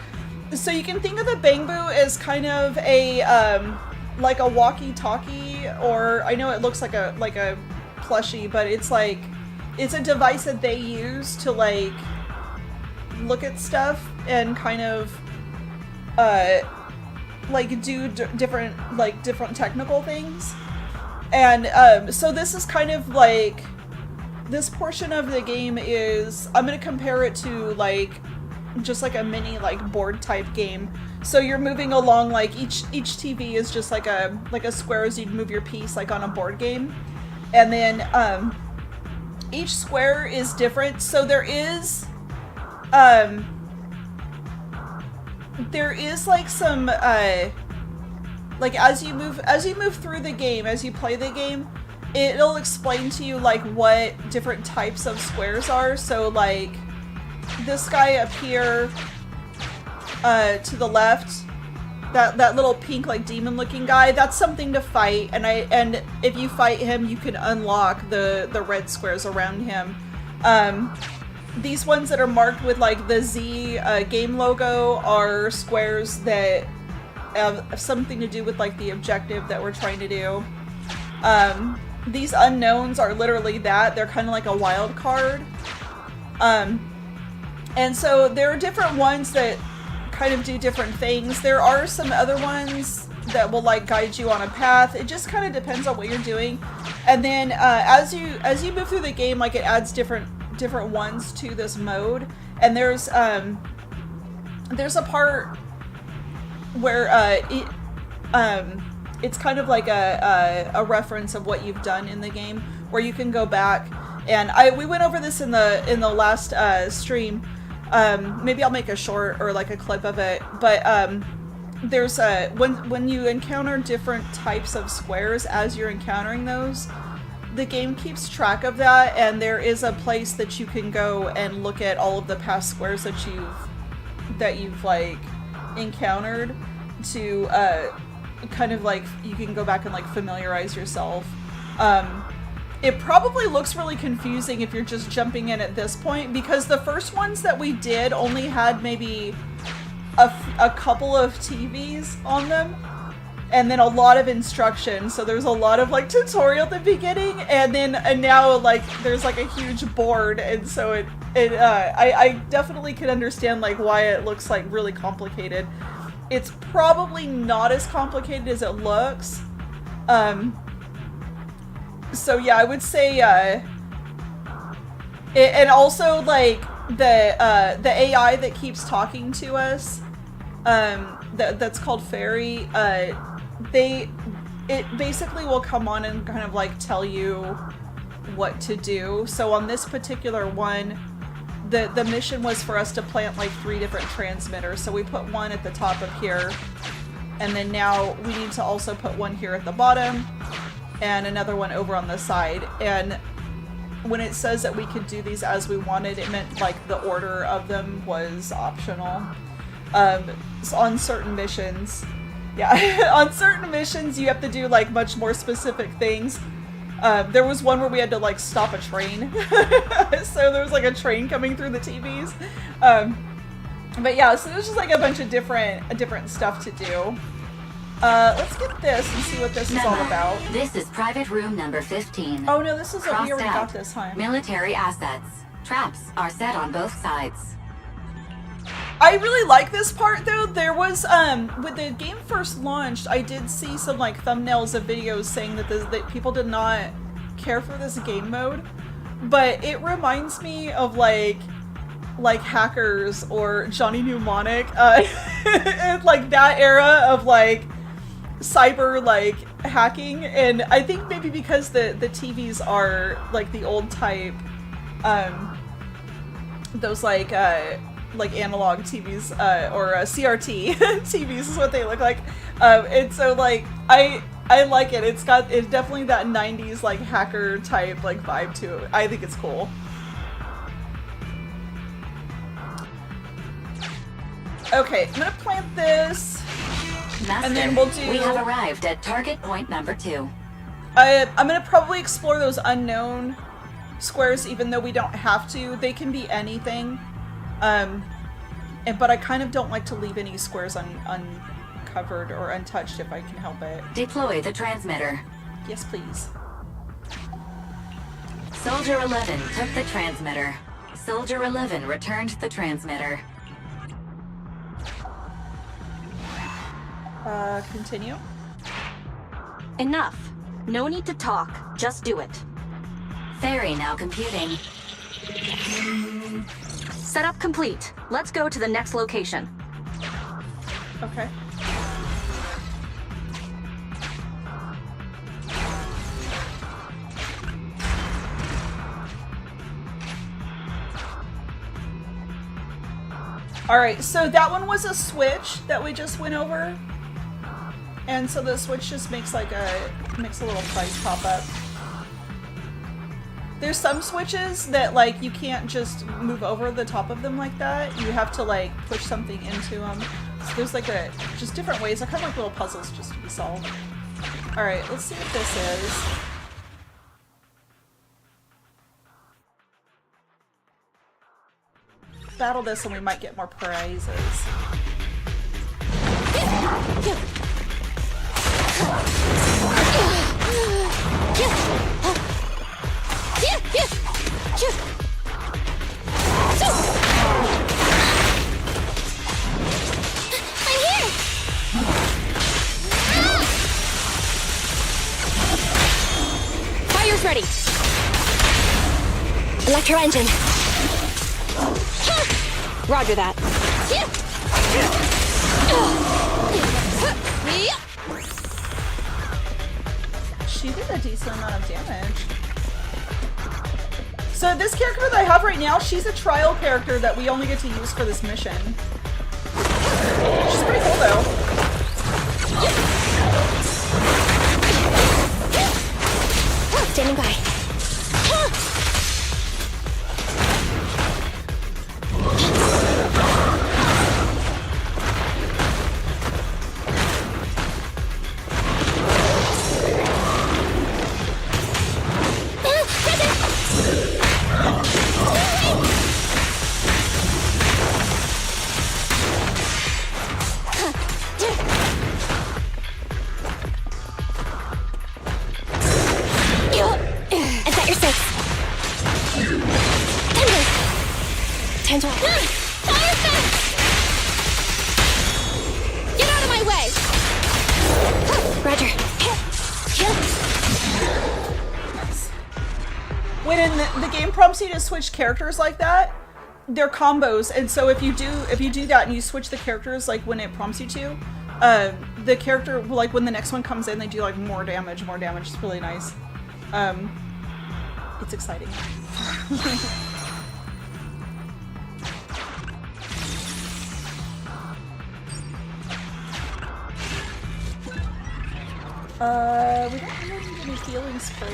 So you can think of the Bangbu as kind of a like a walkie-talkie, or I know it looks like a plushie, but it's like, it's a device that they use to like look at stuff and kind of like do different technical things. And so this is kind of like, this portion of the game is, I'm gonna compare it to like just like a mini like board type game. So you're moving along, like each TV is just like a square as you'd move your piece like on a board game. And then each square is different. So there is like some like as you move through the game, as you play the game, it'll explain to you like what different types of squares are. So like this guy up here to the left, that little pink like demon looking guy, that's something to fight, and if you fight him you can unlock the red squares around him. These ones that are marked with like the Z game logo are squares that have something to do with like the objective that we're trying to do. These unknowns are literally that. They're kind of like a wild card. And so there are different ones that kind of do different things. There are some other ones that will like guide you on a path. It just kind of depends on what you're doing. And then as you move through the game, like it adds different ones to this mode. And there's a part where it's kind of like a reference of what you've done in the game, where you can go back, and we went over this in the last stream. Maybe I'll make a short or like a clip of it, but there's when you encounter different types of squares, as you're encountering those, the game keeps track of that, and there is a place that you can go and look at all of the past squares that you've like encountered to kind of like, you can go back and like familiarize yourself. It probably looks really confusing if you're just jumping in at this point, because the first ones that we did only had maybe a couple of TVs on them, and then a lot of instructions. So there's a lot of like tutorial at the beginning, and now like there's like a huge board, and so I definitely can understand like why it looks like really complicated. It's probably not as complicated as it looks. So yeah, I would say, and also like the AI that keeps talking to us, that's called Fairy. It basically will come on and kind of like tell you what to do. So on this particular one, the mission was for us to plant like 3 different transmitters. So we put one at the top of here, and then now we need to also put one here at the bottom, and another one over on the side. And when it says that we could do these as we wanted, it meant like the order of them was optional. So on certain missions, yeah, on certain missions you have to do like much more specific things. There was one where we had to like stop a train. So there was like a train coming through the TVs. But yeah, so there's just like a bunch of different stuff to do. Let's get this and see what this is all about. This is private room number 15. Oh no, this is what we already Crossed out. got this time. Military assets. Traps are set on both sides. I really like this part though. There was, when the game first launched, I did see some like thumbnails of videos saying that people did not care for this game mode. But it reminds me of like Hackers or Johnny Mnemonic, like that era of like cyber like hacking. And I think maybe because the TVs are like the old type, those like like analog TVs or CRT TVs is what they look like. And so like I like it. It's definitely that 90s like hacker type like vibe to it. I think it's cool. Okay, I'm gonna plant this. Master, and then we'll do. We have arrived at target point number 2. I'm gonna probably explore those unknown squares, even though we don't have to. They can be anything. But I kind of don't like to leave any squares uncovered or untouched if I can help it. Deploy the transmitter. Yes, please. Soldier 11 took the transmitter. Soldier 11 returned the transmitter. Continue. Enough. No need to talk. Just do it. Ferry now computing. Setup complete. Let's go to the next location. Okay. Alright, so that one was a switch that we just went over. And so the switch just makes like makes a little price pop up. There's some switches that like you can't just move over the top of them like that. You have to like push something into them. So there's like just different ways. They're kind of like little puzzles just to be solved. Alright, let's see what this is. Battle this and we might get more prizes. Fire's ready. Electro engine. Roger that. She did a decent amount of damage. So this character that I have right now, she's a trial character that we only get to use for this mission. She's pretty cool though. Standing by. To switch characters like that, they're combos, and so if you do that and you switch the characters like when it prompts you to, the character like when the next one comes in, they do like more damage. It's really nice. It's exciting. We don't really need any healing spray.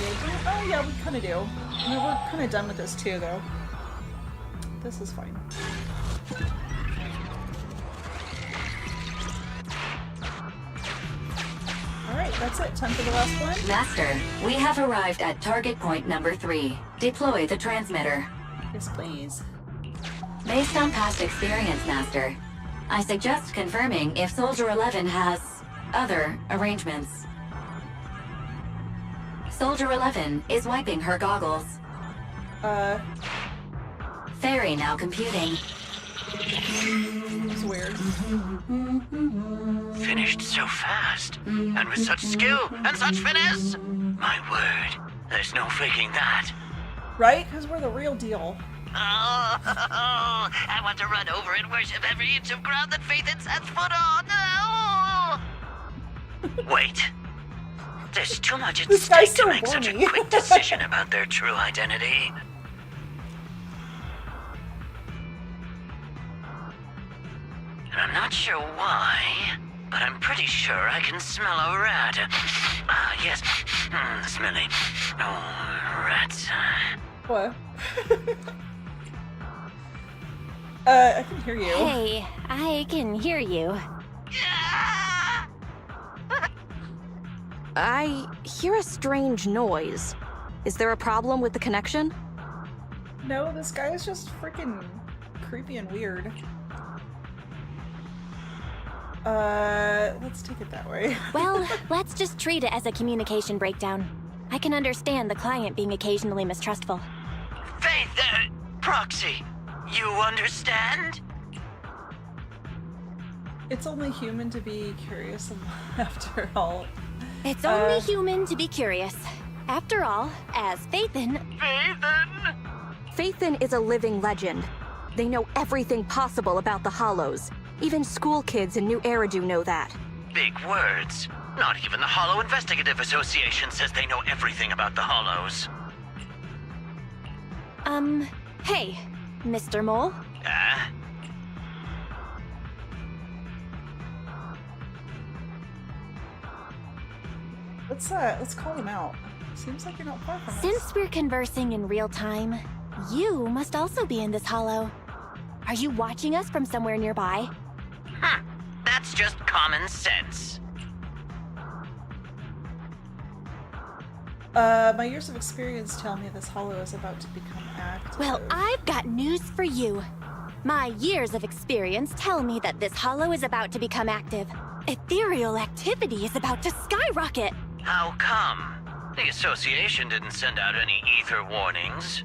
Oh yeah, we kind of do. I mean, we're kind of done with this too, though. This is fine. Alright, that's it. Time for the last one. Master, we have arrived at target point number 3. Deploy the transmitter. Yes, please. Based on past experience, Master, I suggest confirming if Soldier 11 has other arrangements. Soldier 11 is wiping her goggles. Fairy now computing. It's weird. Finished so fast, and with such skill and such finesse. My word, there's no faking that. Right? Because we're the real deal. Oh, I want to run over and worship every inch of ground that Phaethon sets foot on. Oh. Wait. There's too much at stake to make such a quick decision about their true identity. I'm not sure why, but I'm pretty sure I can smell a rat. Ah, yes. Smelly. Oh, rats. What? I can hear you. Hey, I can hear you. I hear a strange noise. Is there a problem with the connection? No, this guy is just freaking creepy and weird. Let's take it that way. Well, let's just treat it as a communication breakdown. I can understand the client being occasionally mistrustful. Faith, Proxy, you understand? It's only human to be curious after all. It's only human to be curious. After all, as Faithin... Faithin is a living legend. They know everything possible about the Hollows. Even school kids in New Eridu know that. Big words. Not even the Hollow Investigative Association says they know everything about the Hollows. Hey, Mr. Mole? Let's call him out. Seems like you're not far from us. Since we're conversing in real time, you must also be in this hollow. Are you watching us from somewhere nearby? That's just common sense. My years of experience tell me this hollow is about to become active. Well, I've got news for you. My years of experience tell me that this hollow is about to become active. Ethereal activity is about to skyrocket. How come? The association didn't send out any ether warnings.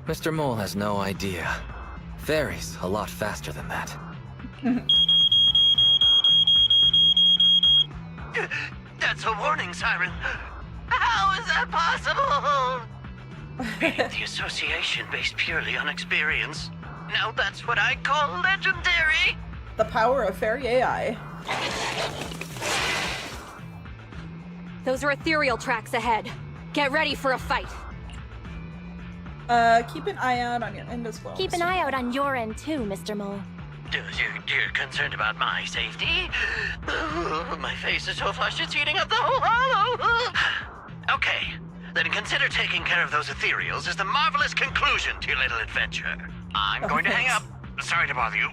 Mr. Mole has no idea. Varies a lot faster than that. That's a warning siren. How is that possible? The association based purely on experience. Now that's what I call legendary. The power of fairy AI. Those are ethereal tracks ahead. Get ready for a fight. Keep an eye out on your end as well. Keep an eye out on your end too, Mr. Mole. You're concerned about my safety? My face is so flushed it's heating up the whole hollow. Okay, then consider taking care of those ethereals as the marvelous conclusion to your little adventure. I'm going to hang up. Sorry to bother you.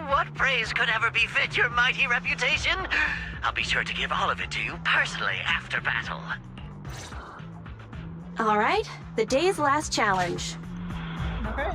What praise could ever befit your mighty reputation? I'll be sure to give all of it to you personally after battle. All right, the day's last challenge. Okay.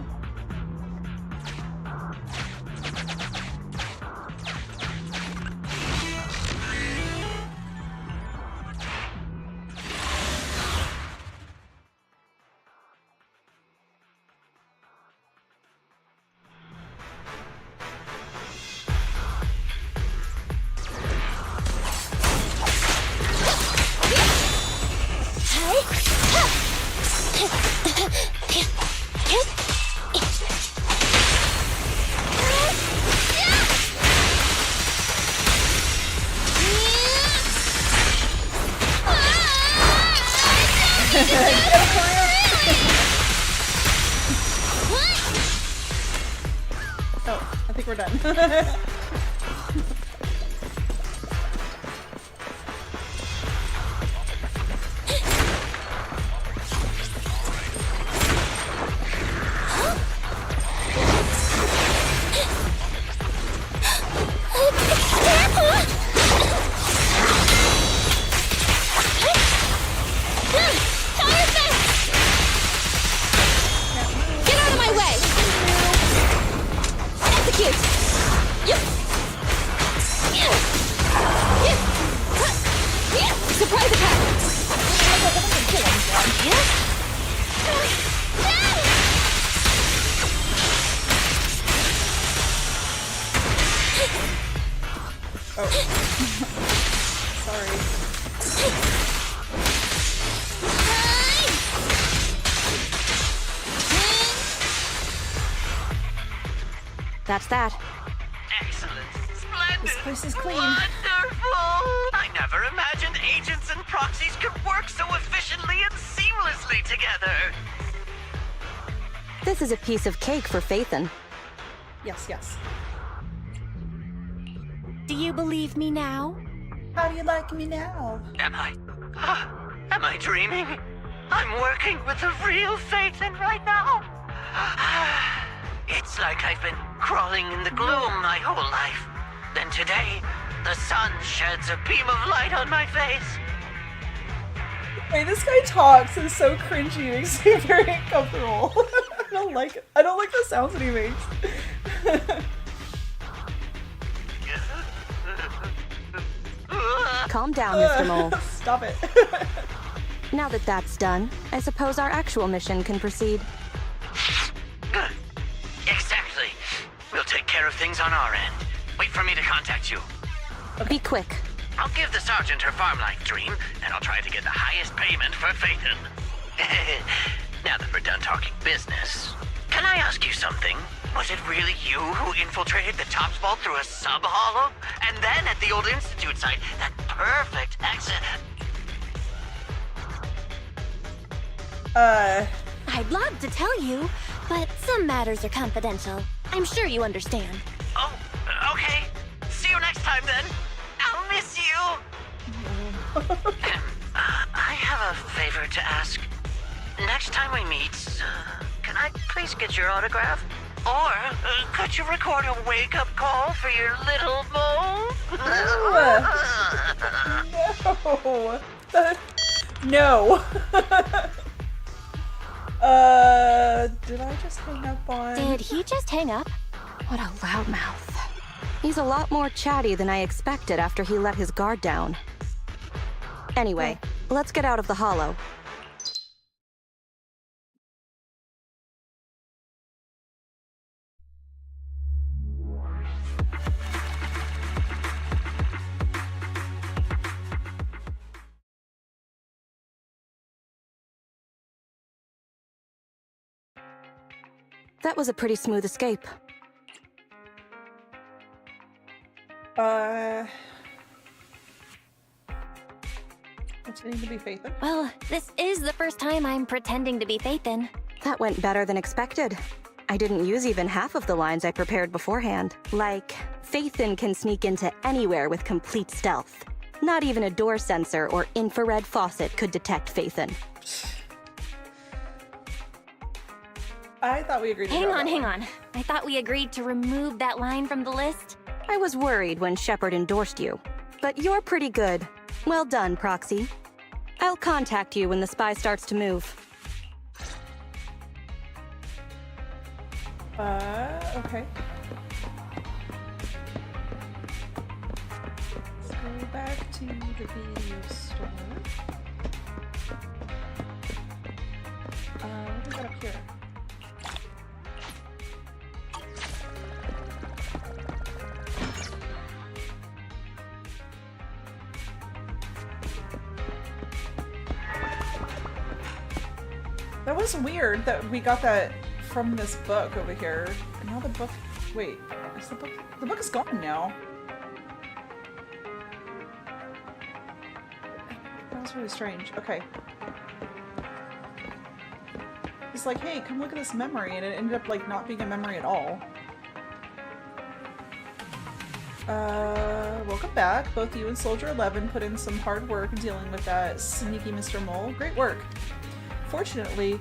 Oh, I think we're done. That's that. Excellent. Splendid. This place is clean. Wonderful. I never imagined agents and proxies could work so efficiently and seamlessly together. This is a piece of cake for Faithin. Yes, yes. Do you believe me now? How do you like me now? Am I dreaming? I'm working with the real Phaethon right now. It's like I've been crawling in the gloom my whole life. Then today, the sun sheds a beam of light on my face. Hey, this guy talks is so cringy. It makes me very uncomfortable. I don't like it. I don't like the sounds that he makes. Calm down, Mr. Mole. Stop it. Now that that's done, I suppose our actual mission can proceed. Exactly. We'll take care of things on our end. Wait for me to contact you. Be quick. I'll give the sergeant her farm life dream, and I'll try to get the highest payment for Phaethon. Now that we're done talking business, can I ask you something? Was it really you who infiltrated the Tops Vault through a sub-hollow? And then at the old Institute site, that perfect exit... I'd love to tell you, but some matters are confidential. I'm sure you understand. Oh, okay. See you next time, then. I'll miss you. I have a favor to ask. Next time we meet, can I please get your autograph? Or could you record a wake-up call for your little mole? No. Did I just hang up on... Did he just hang up? What a loudmouth. He's a lot more chatty than I expected after he let his guard down. Anyway, let's get out of the hollow. That was a pretty smooth escape. Pretending to be Phaethon? Well, this is the first time I'm pretending to be Phaethon. That went better than expected. I didn't use even half of the lines I prepared beforehand. Like, Phaethon can sneak into anywhere with complete stealth. Not even a door sensor or infrared faucet could detect Phaethon. I thought we agreed to Hang on. I thought we agreed to remove that line from the list. I was worried when Shepard endorsed you. But you're pretty good. Well done, Proxy. I'll contact you when the spy starts to move. Okay. Let's go back to the video store. What do we got up here? That was weird that we got that from this book over here. And now the book... Wait, is the book... The book is gone now. That was really strange. Okay. It's like, hey, come look at this memory, and it ended up, like, not being a memory at all. Welcome back. Both you and Soldier 11 put in some hard work dealing with that sneaky Mr. Mole. Great work. Fortunately,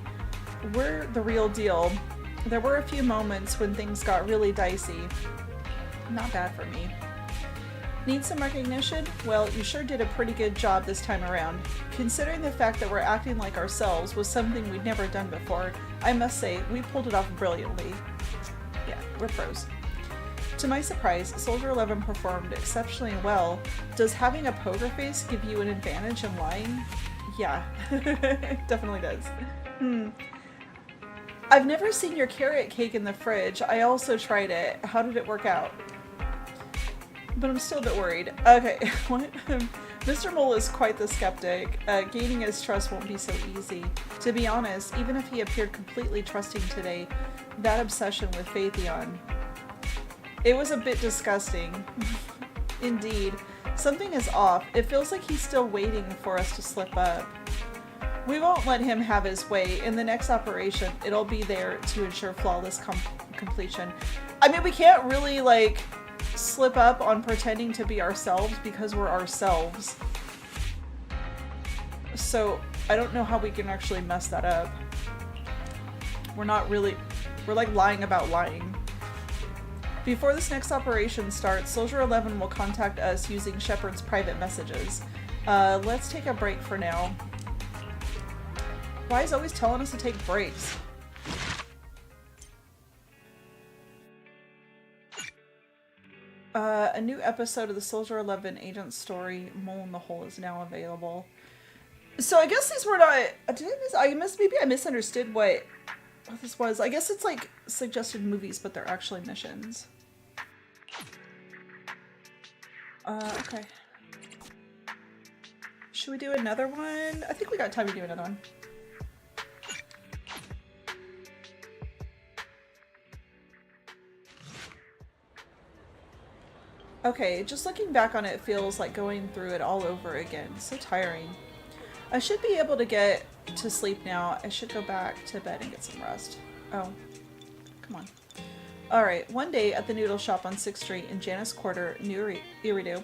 we're the real deal. There were a few moments when things got really dicey. Not bad for me. Need some recognition? Well, you sure did a pretty good job this time around. Considering the fact that we're acting like ourselves was something we'd never done before, I must say, we pulled it off brilliantly. Yeah, we're pros. To my surprise, Soldier 11 performed exceptionally well. Does having a poker face give you an advantage in lying? Yeah, it definitely does. I've never seen your carrot cake in the fridge. I also tried it. How did it work out? But I'm still a bit worried. Okay, what? Mr. Mole is quite the skeptic. Gaining his trust won't be so easy. To be honest, even if he appeared completely trusting today, that obsession with Phaethon, it was a bit disgusting. Indeed. Something is off. It feels like he's still waiting for us to slip up. We won't let him have his way. In the next operation, it'll be there to ensure flawless completion. I mean, we can't really, like, slip up on pretending to be ourselves because we're ourselves. So, I don't know how we can actually mess that up. We're not really... We're, like, lying about lying. Before this next operation starts, Soldier 11 will contact us using Shepard's private messages. Let's take a break for now. Why is always telling us to take breaks? A new episode of the Soldier 11 agent story, Mole in the Hole, is now available. So I guess these were not... maybe I misunderstood what this was. I guess it's like suggested movies, but they're actually missions. Okay. Should we do another one? I think we got time to do another one. Okay, just looking back on it, it feels like going through it all over again. So tiring. I should be able to get to sleep now. I should go back to bed and get some rest. Oh, come on. Alright, one day at the noodle shop on 6th Street in Janus Quarter, New Eridu,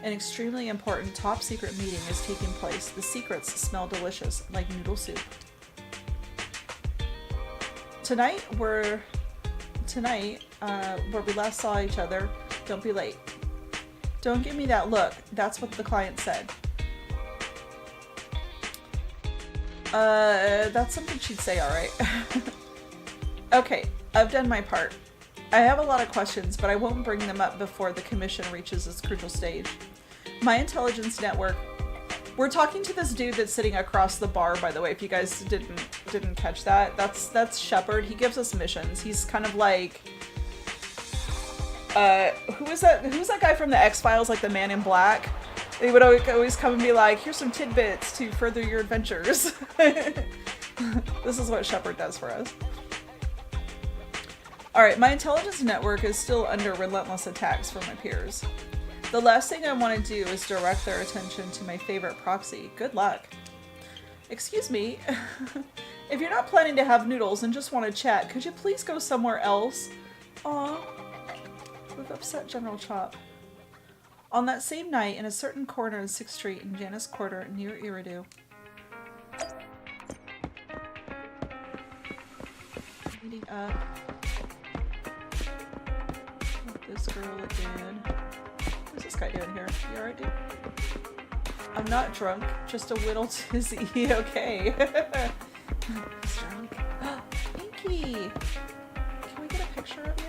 an extremely important top secret meeting is taking place. The secrets smell delicious, like noodle soup. Tonight, where we last saw each other, don't be late. Don't give me that look. That's what the client said. That's something she'd say, alright. Okay, I've done my part. I have a lot of questions, but I won't bring them up before the commission reaches its crucial stage. My intelligence network... We're talking to this dude that's sitting across the bar, by the way, if you guys didn't catch that. That's Shepard. He gives us missions. He's kind of like... who's that guy from the X-Files, like the Man in Black? They would always come and be like, here's some tidbits to further your adventures. This is what Shepard does for us. Alright, my intelligence network is still under relentless attacks from my peers. The last thing I want to do is direct their attention to my favorite proxy. Good luck. Excuse me. If you're not planning to have noodles and just want to chat, could you please go somewhere else? Aw. We've upset General Chop. On that same night, in a certain corner in 6th Street in Janus Quarter near Eridu. Meeting up with this girl again. What's this guy doing here? You alright, dude? I'm not drunk, just a little dizzy. Okay. He's drunk. Pinky! Can we get a picture of you?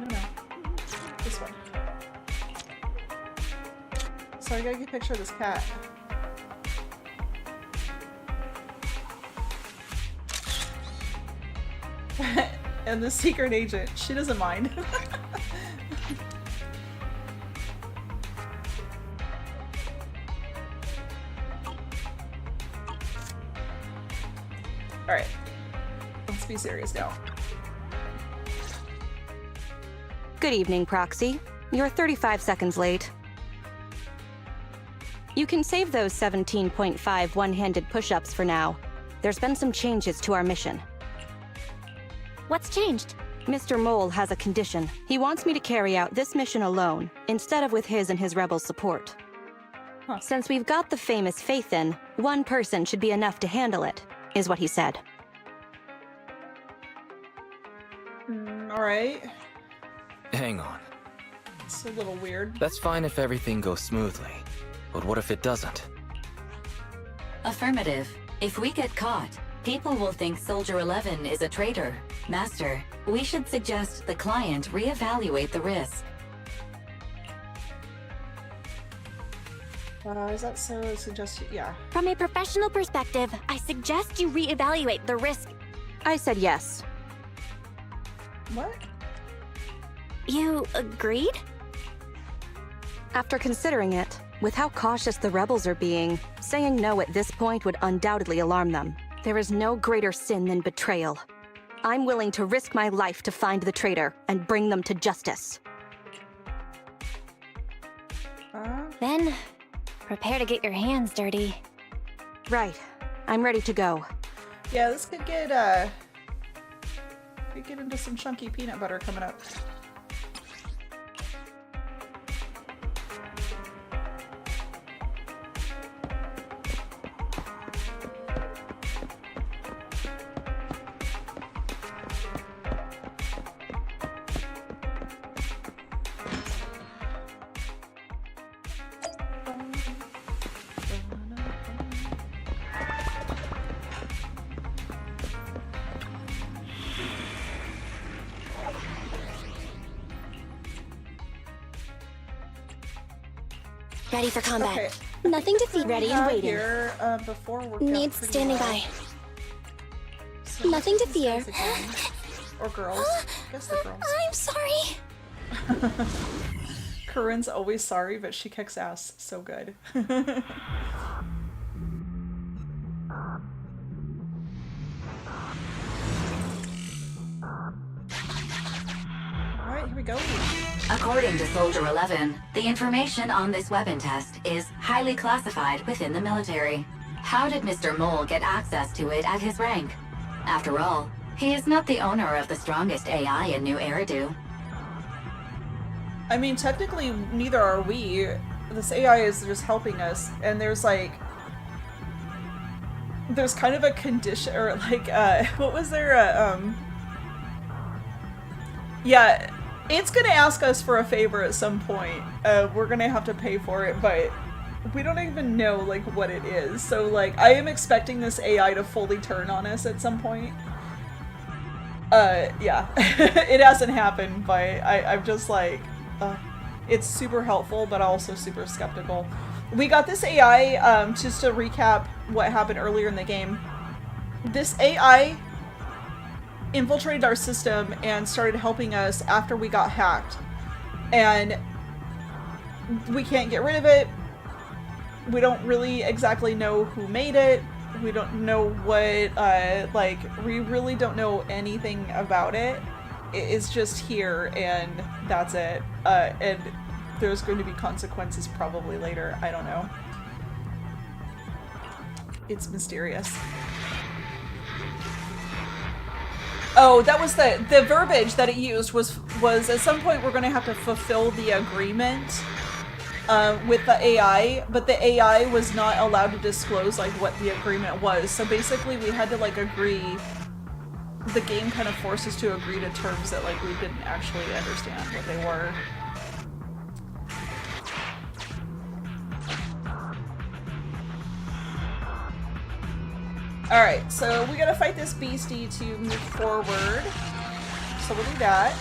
No. This one. So I gotta get a picture of this cat. And the secret agent. She doesn't mind. Alright. Let's be serious now. Good evening, Proxy. You're 35 seconds late. You can save those 17.5 one-handed push-ups for now. There's been some changes to our mission. What's changed? Mr. Mole has a condition. He wants me to carry out this mission alone, instead of with his and his rebel support. Huh. Since we've got the famous Faith in, one person should be enough to handle it, is what he said. Alright. Hang on. It's a little weird. That's fine if everything goes smoothly. But what if it doesn't? Affirmative. If we get caught, people will think Soldier 11 is a traitor. Master, we should suggest the client reevaluate the risk. Is that so suggested? Yeah. From a professional perspective, I suggest you reevaluate the risk. I said yes. What? You agreed? After considering it, with how cautious the rebels are being, saying no at this point would undoubtedly alarm them. There is no greater sin than betrayal. I'm willing to risk my life to find the traitor and bring them to justice. Then, Prepare to get your hands dirty. Right. I'm ready to go. Yeah, this could get into some chunky peanut butter coming up. Ready for combat. Okay. Nothing to feed. Ready and waiting. Here, before worked out Needs pretty standing well. by. So Nothing to these fear. guys again. Or girls. I guess the girls. I'm sorry. Corinne's always sorry, but she kicks ass so good. Alright, here we go. According to Soldier 11, the information on this weapon test is highly classified within the military. How did Mr. Mole get access to it at his rank? After all, he is not the owner of the strongest AI in New Eridu. I mean, technically, neither are we. This AI is just helping us, and there's like... There's kind of a condition, or like, what was there, yeah, it's gonna ask us for a favor at some point. We're gonna have to pay for it, but we don't even know, like, what it is. So, like, I am expecting this AI to fully turn on us at some point. Yeah. It hasn't happened, but I'm just like, it's super helpful, but also super skeptical. We got this AI, just to recap what happened earlier in the game. This AI infiltrated our system and started helping us after we got hacked. And we can't get rid of it. We don't really exactly know who made it. We don't know what, like, we really don't know anything about it. It's just here, and that's it. And there's going to be consequences probably later. I don't know. It's mysterious. Oh, that was the verbiage that it used was at some point we're going to have to fulfill the agreement with the AI, but the AI was not allowed to disclose like what the agreement was. So basically we had to like agree. The game kind of forced us to agree to terms that like we didn't actually understand what they were. Alright, so we gotta fight this beastie to move forward. So we'll do that.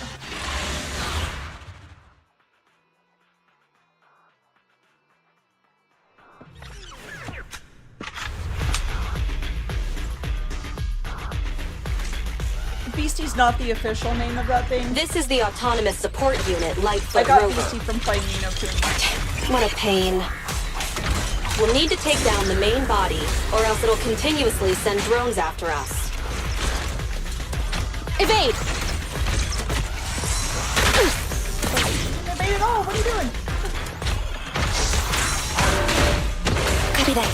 Beastie's not the official name of that thing. This is the Autonomous Support Unit, Lightfoot I got Rover. Beastie from playing Nino Kuni. What a pain. We'll need to take down the main body, or else it'll continuously send drones after us. Evade! Evade at all! What are you doing? Copy that.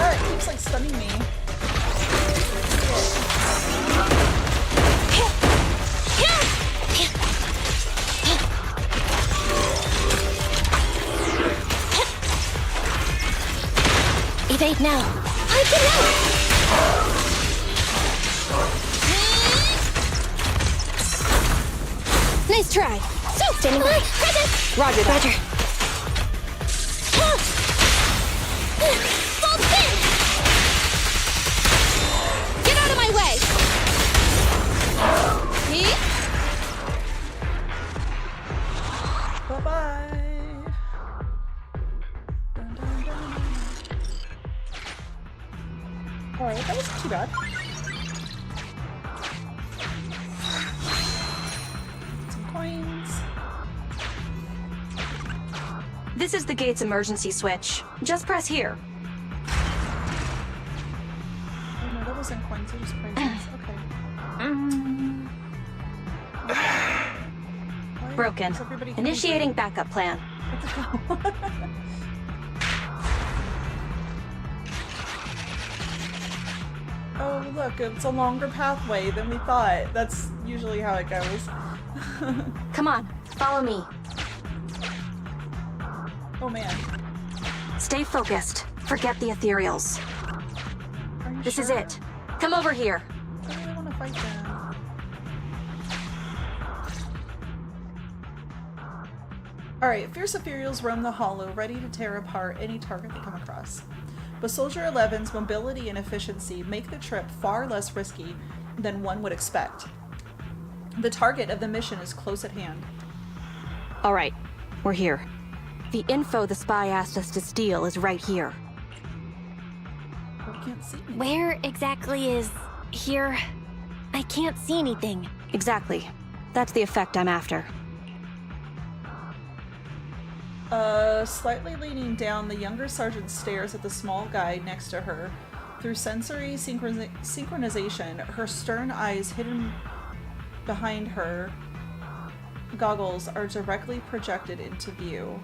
It keeps like stunning me. Evade now. I can help. Nice try. So standing by. Present. Roger that. Roger. Fall spin. Get out of my way. Me? Bye-bye. Alright, that wasn't too bad. Some coins. This is the gate's emergency switch. Just press here. Oh no, that wasn't coins, it was poisons. Okay. Why Broken. is everybody hungry? Initiating backup plan. Oh, look, it's a longer pathway than we thought. That's usually how it goes. Come on, follow me. Oh man. Stay focused. Forget the ethereals. Are you This is sure? it. Come over here. I really want to fight them. Alright, fierce ethereals roam the hollow, ready to tear apart any target they come across. But Soldier 11's mobility and efficiency make the trip far less risky than one would expect. The target of the mission is close at hand. All right, we're here. The info the spy asked us to steal is right here. But we can't see anything. Where exactly is here? I can't see anything. Exactly. That's the effect I'm after. Slightly leaning down, the younger sergeant stares at the small guy next to her. Through sensory synchronization, her stern eyes hidden behind her goggles are directly projected into view.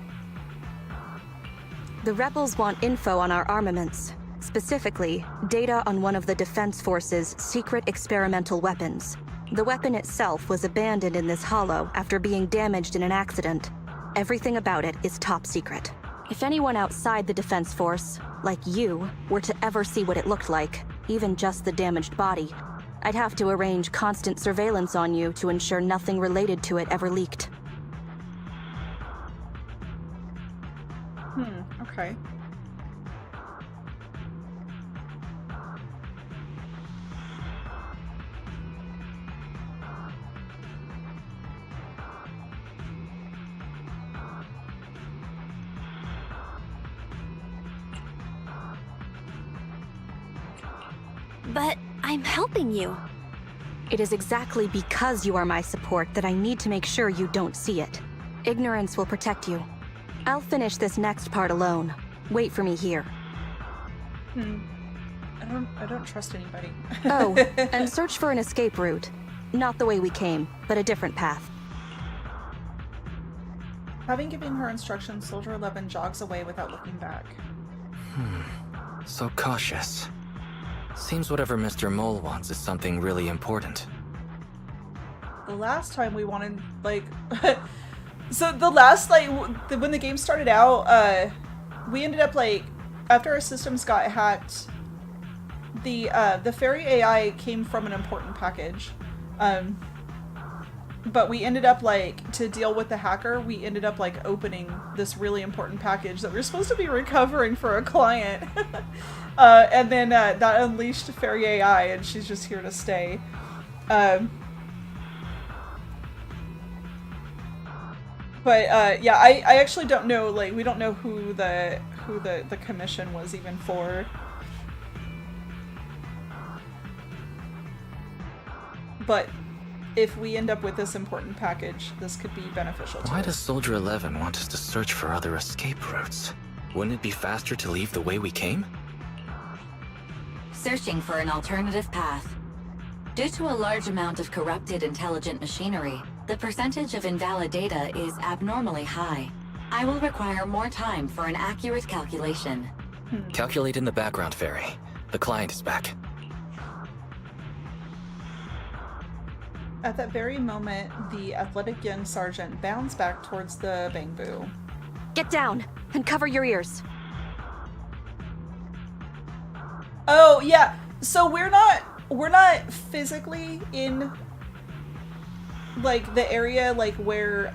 The rebels want info on our armaments. Specifically, data on one of the Defense Force's secret experimental weapons. The weapon itself was abandoned in this hollow after being damaged in an accident. Everything about it is top secret. If anyone outside the Defense Force, like you, were to ever see what it looked like, even just the damaged body, I'd have to arrange constant surveillance on you to ensure nothing related to it ever leaked. Okay. But I'm helping you. It is exactly because you are my support that I need to make sure you don't see it. Ignorance will protect you. I'll finish this next part alone. Wait for me here. I don't trust anybody. Oh, and search for an escape route. Not the way we came, but a different path. Having given her instructions, Soldier 11 jogs away without looking back. So cautious. Seems whatever Mr. Mole wants is something really important. The last time we wanted, like... so the last, like, when the game started out, we ended up, like, after our systems got hacked, the fairy AI came from an important package. But we ended up, like, to deal with the hacker, we ended up, like, opening this really important package that we were supposed to be recovering for a client. And then that unleashed fairy AI, and she's just here to stay. But yeah, I actually don't know, like, we don't know who the commission was even for. But if we end up with this important package, this could be beneficial to us. Why does Soldier 11 want us to search for other escape routes? Wouldn't it be faster to leave the way we came? Searching for an alternative path. Due to a large amount of corrupted intelligent machinery, the percentage of invalid data is abnormally high. I will require more time for an accurate calculation. Calculate in the background, Fairy. The client is back. At that very moment, the athletic young sergeant bounds back towards the bamboo. Get down and cover your ears. Oh yeah, so we're not physically in like the area like where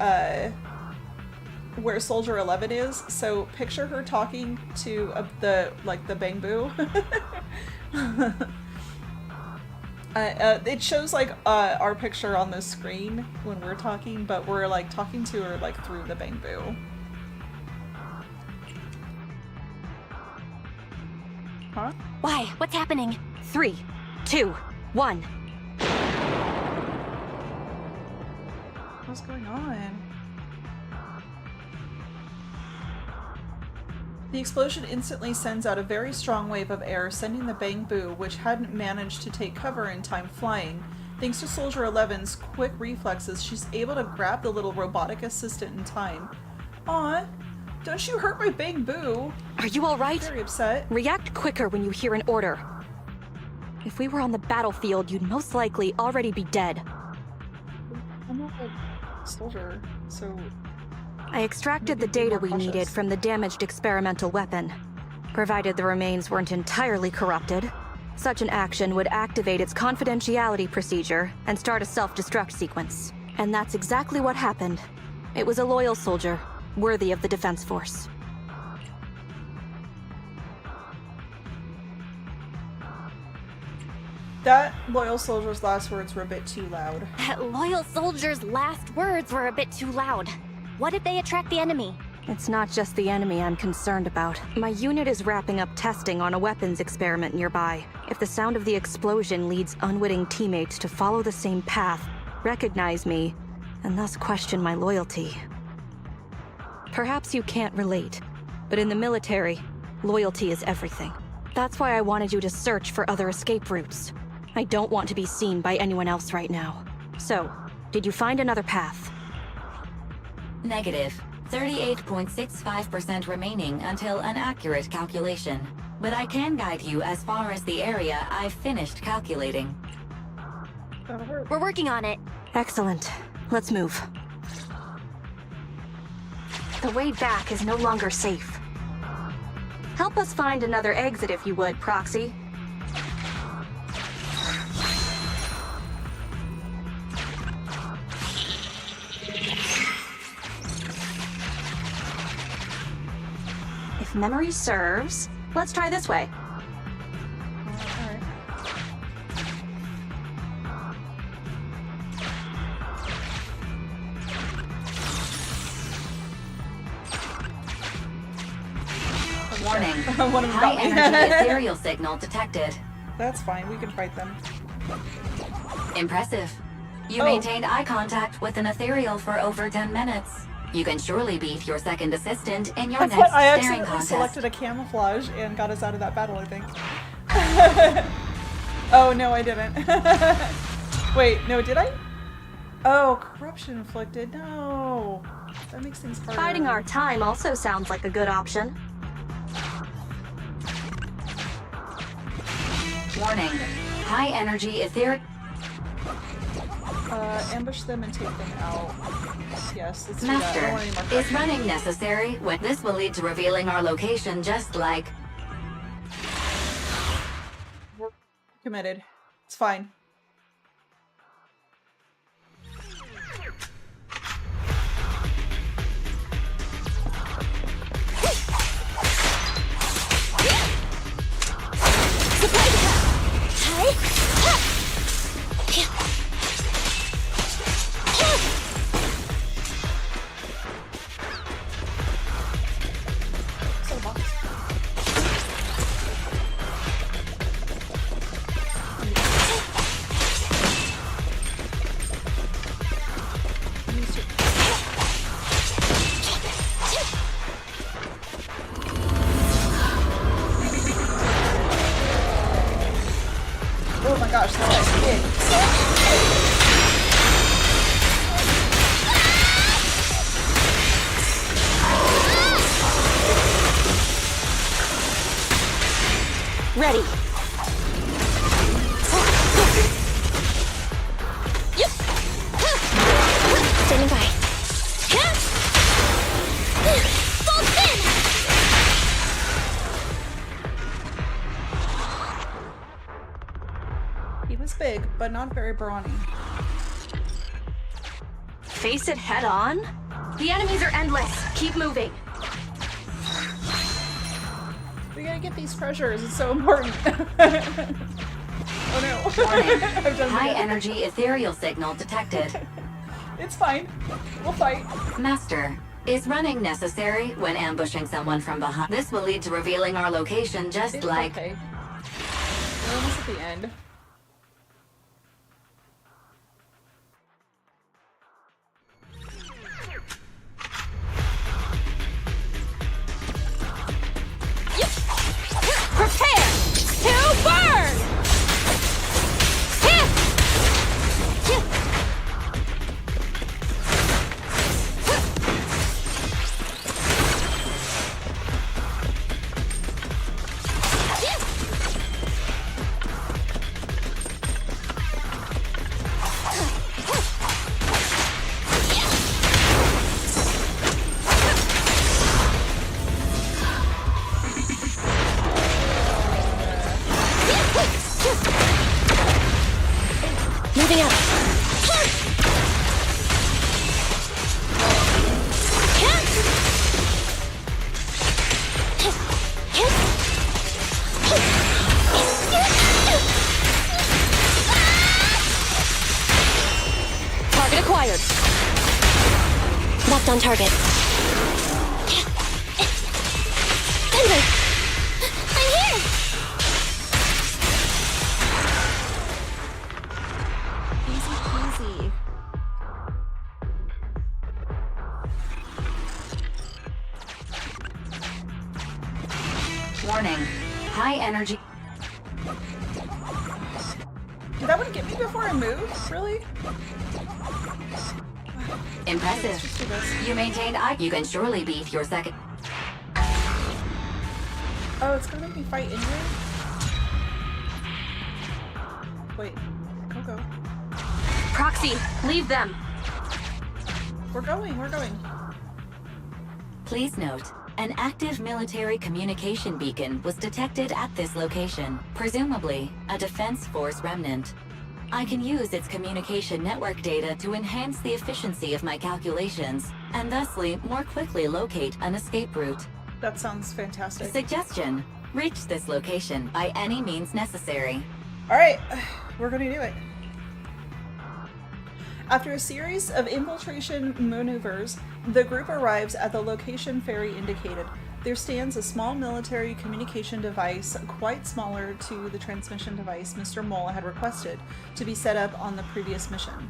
Soldier 11 is. So picture her talking to the bamboo. It shows like our picture on the screen when we're talking, but we're like talking to her like through the bamboo. Huh? Why? What's happening? 3, 2, 1. What's going on? The explosion instantly sends out a very strong wave of air, sending the Bang Boo, which hadn't managed to take cover in time, flying. Thanks to Soldier 11's quick reflexes, she's able to grab the little robotic assistant in time. Aw, don't you hurt my Bang Boo! Are you alright? Very upset. React quicker when you hear an order. If we were on the battlefield, you'd most likely already be dead. I'm not a soldier, so... I extracted the data we needed from the damaged experimental weapon. Provided the remains weren't entirely corrupted, such an action would activate its confidentiality procedure and start a self-destruct sequence. And that's exactly what happened. It was a loyal soldier, worthy of the Defense Force. That loyal soldier's last words were a bit too loud. That loyal soldier's last words were a bit too loud. What did they attract the enemy? It's not just the enemy I'm concerned about. My unit is wrapping up testing on a weapons experiment nearby. If the sound of the explosion leads unwitting teammates to follow the same path, recognize me, and thus question my loyalty. Perhaps you can't relate, but in the military, loyalty is everything. That's why I wanted you to search for other escape routes. I don't want to be seen by anyone else right now. So, did you find another path? Negative. 38.65% remaining until an accurate calculation. But I can guide you as far as the area I've finished calculating. We're working on it. Excellent. Let's move. The way back is no longer safe. Help us find another exit if you would, Proxy. If memory serves, let's try this way. Alright. Warning. One of them High got me. energy ethereal signal detected. That's fine, we can fight them. Impressive. You Oh. maintained eye contact with an ethereal for over 10 minutes. You can surely beat your second assistant in your I next staring accidentally contest. selected a camouflage and got us out of that battle, I think. Oh, no, I didn't. Wait, no, did I? Oh, corruption inflicted. No. That makes things harder. Biding our time also sounds like a good option. Warning. High energy ethereal. Ambush them and take them out. Yes, let's do that. I don't want any more Master, is running necessary when this will lead to revealing our location just like... Committed. It's fine. Oh my gosh, that guy's big. Ready. Standing by. Full spin! He was big, but not very brawny. Face it head on? The enemies are endless. Keep moving. We gotta get these treasures, it's so important. Oh no. Warning. I've done High it. energy ethereal signal detected. It's fine. We'll fight. Master, is running necessary when ambushing someone from behind? This will lead to revealing our location just It's like... okay. We're almost at the end. Moving out. Target acquired. Left on target. Denver! I'm here! Easy peasy. Warning. High energy. Did that one get me before I moved? Really? Impressive. Let's just do this. You maintained I. You can surely beat your second. Oh, it's gonna make me fight anyway? Wait. Go. Proxy, leave them. We're going. Please note, an active military communication beacon was detected at this location, presumably a Defense Force remnant. I can use its communication network data to enhance the efficiency of my calculations, and thusly more quickly locate an escape route. That sounds fantastic. Suggestion: reach this location by any means necessary. Alright, we're gonna do it. After a series of infiltration maneuvers, the group arrives at the location Ferry indicated. There stands a small military communication device, quite similar to the transmission device Mr. Mole had requested to be set up on the previous mission.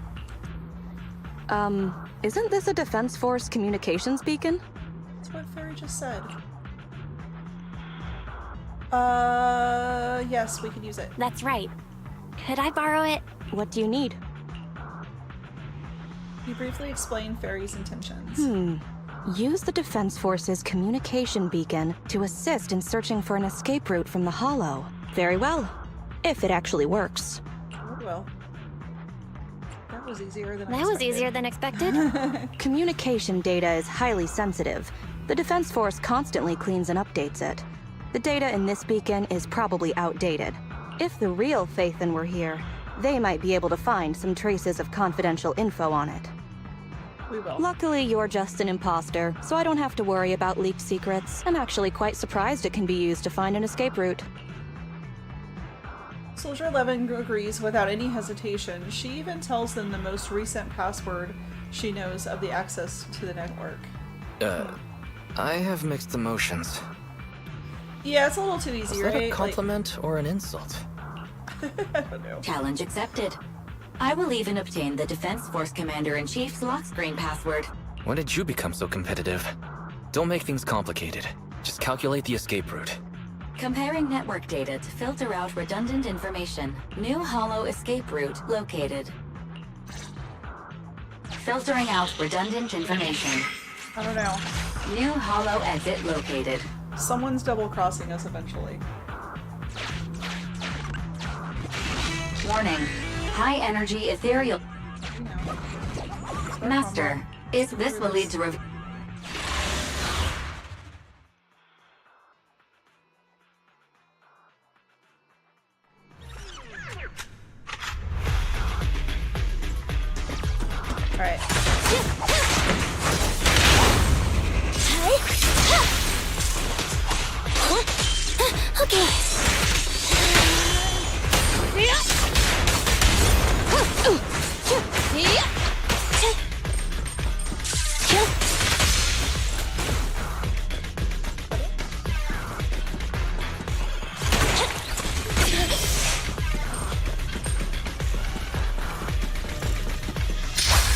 Isn't this a Defense Force communications beacon? That's what Ferry just said. Yes, we could use it. That's right. Could I borrow it? What do you need? He briefly explained Ferry's intentions. Use the Defense Force's communication beacon to assist in searching for an escape route from the Hollow. Very well. If it actually works. Oh, well. That was easier than That was easier than expected. Communication data is highly sensitive. The Defense Force constantly cleans and updates it. The data in this beacon is probably outdated. If the real Phaethon were here, they might be able to find some traces of confidential info on it. We will. Luckily, you're just an imposter, so I don't have to worry about leaked secrets. I'm actually quite surprised it can be used to find an escape route. Soldier 11 agrees without any hesitation. She even tells them the most recent password she knows of the access to the network. I have mixed emotions. Yeah, it's a little too easy, Is that right? a compliment or an insult? I don't know. Challenge accepted. I will even obtain the Defense Force Commander-in-Chief's lock screen password. When did you become so competitive? Don't make things complicated. Just calculate the escape route. Comparing network data to filter out redundant information. New Hollow escape route located. Filtering out redundant information. I don't know. New Hollow exit located. Someone's double-crossing us eventually. Warning. High energy ethereal. You know. Master, if this will lead to Alright. Okay.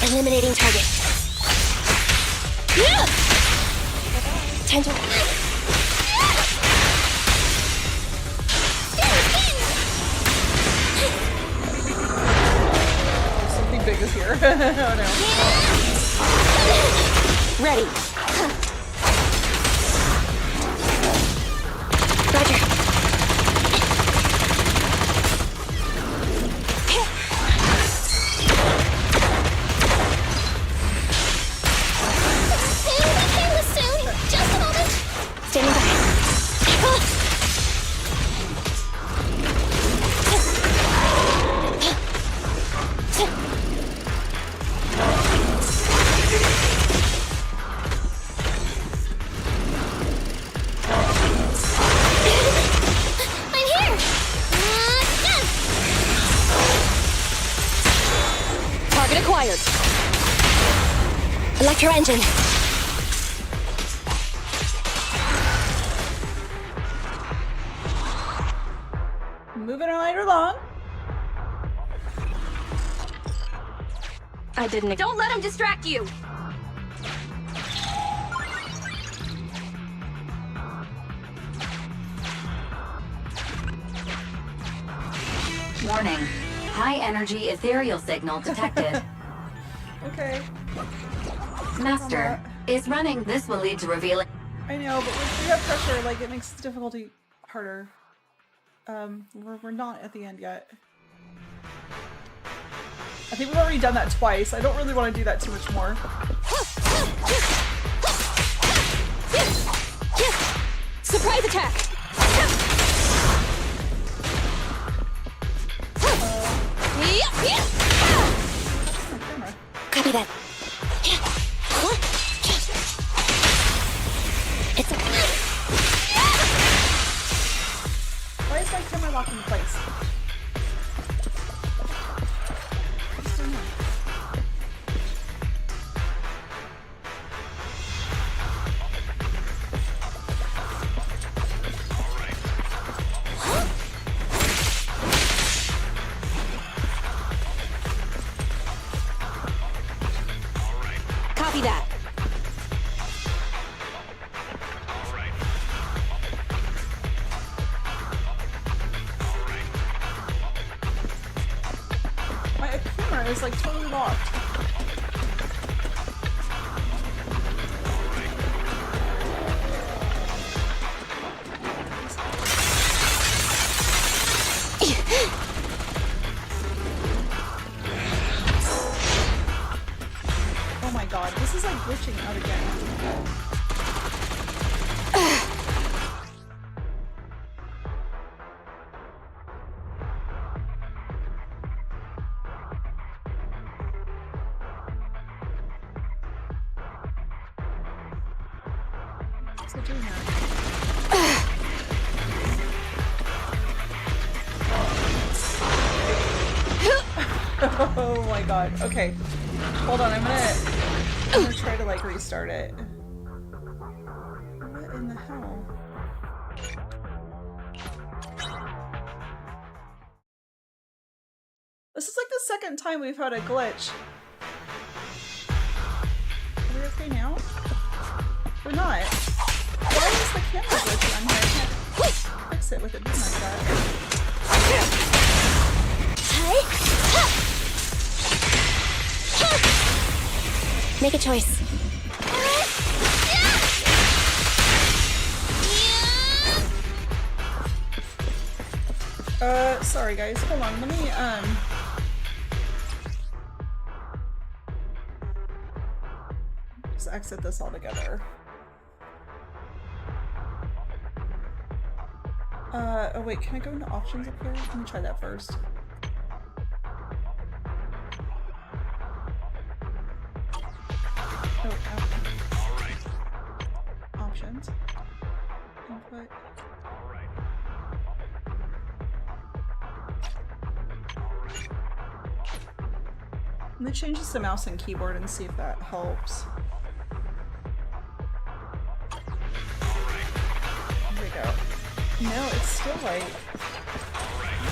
Eliminating target. Time to... Something big is here. Oh no. Ready. Roger. Just a moment. Standing by. acquired. Electro engine. Moving right along. I didn't. Don't let him distract you. Warning. High energy ethereal signal detected. Okay. Master is running. This will lead to revealing. I know, but when we have pressure, like, it makes the difficulty harder. We're not at the end yet. I think we've already done that twice. I don't really want to do that too much more. Surprise attack. Copy that. It's Why is my camera locked in place? Copy that. My camera is like totally locked. Oh my god, this is like glitching out again. What's it doing now? Oh my god. Okay. Hold on, I'm gonna try to like restart it. What in the hell? This is like the second time we've had a glitch. Are we okay now? We're not. Why is the camera glitching on here? I can't fix it with it being like that. Make a choice. Sorry guys, hold on, let me, just exit this altogether. Oh wait, can I go into options up here? Let me try that first. Oh, options. Input. Let me change this to mouse and keyboard and see if that helps. There we go. No, it's still like...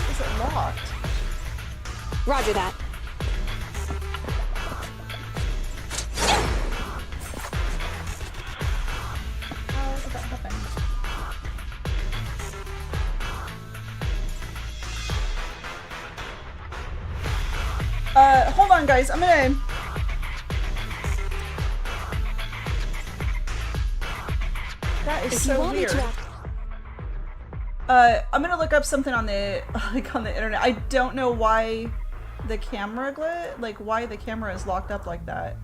Is it locked? Roger that. How did that happen? Hold on guys, I'm gonna... That is so weird. I'm gonna look up something on the on the internet. I don't know why the camera why the camera is locked up like that.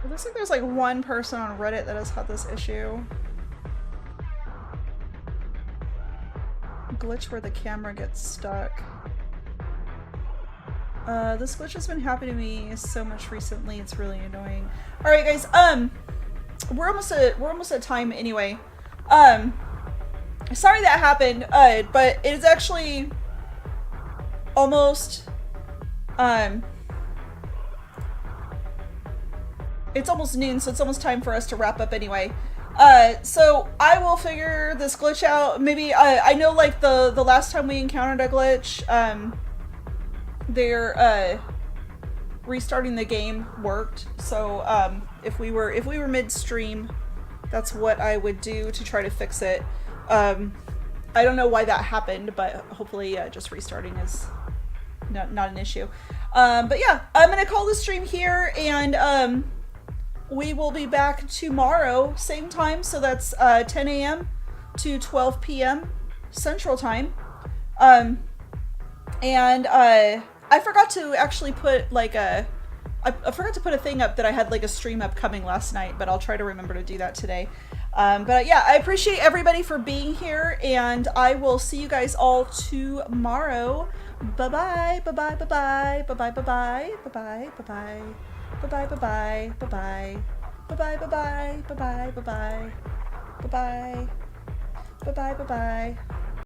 It looks like there's like one person on Reddit that has had this issue. Glitch where the camera gets stuck. This glitch has been happening to me so much recently, it's really annoying. Alright guys, we're almost at time anyway. Sorry that happened, but it is actually almost it's almost noon, so it's almost time for us to wrap up anyway. So I will figure this glitch out. Maybe I know like the last time we encountered a glitch, they're restarting the game worked. So if we were midstream, that's what I would do to try to fix it. I don't know why that happened, but hopefully just restarting is not an issue. But yeah, I'm gonna call the stream here, and we will be back tomorrow, same time, so that's 10 a.m. to 12 p.m. Central Time. And I forgot to actually put like I forgot to put a thing up that I had like a stream upcoming last night, but I'll try to remember to do that today. But yeah, I appreciate everybody for being here, and I will see you guys all tomorrow. Bye-bye, bye-bye, bye-bye, bye-bye, bye-bye, bye-bye, bye-bye. Bye-bye, bye-bye, bye-bye. Bye-bye, bye-bye, bye-bye, bye-bye. Bye-bye. Bye-bye, bye-bye.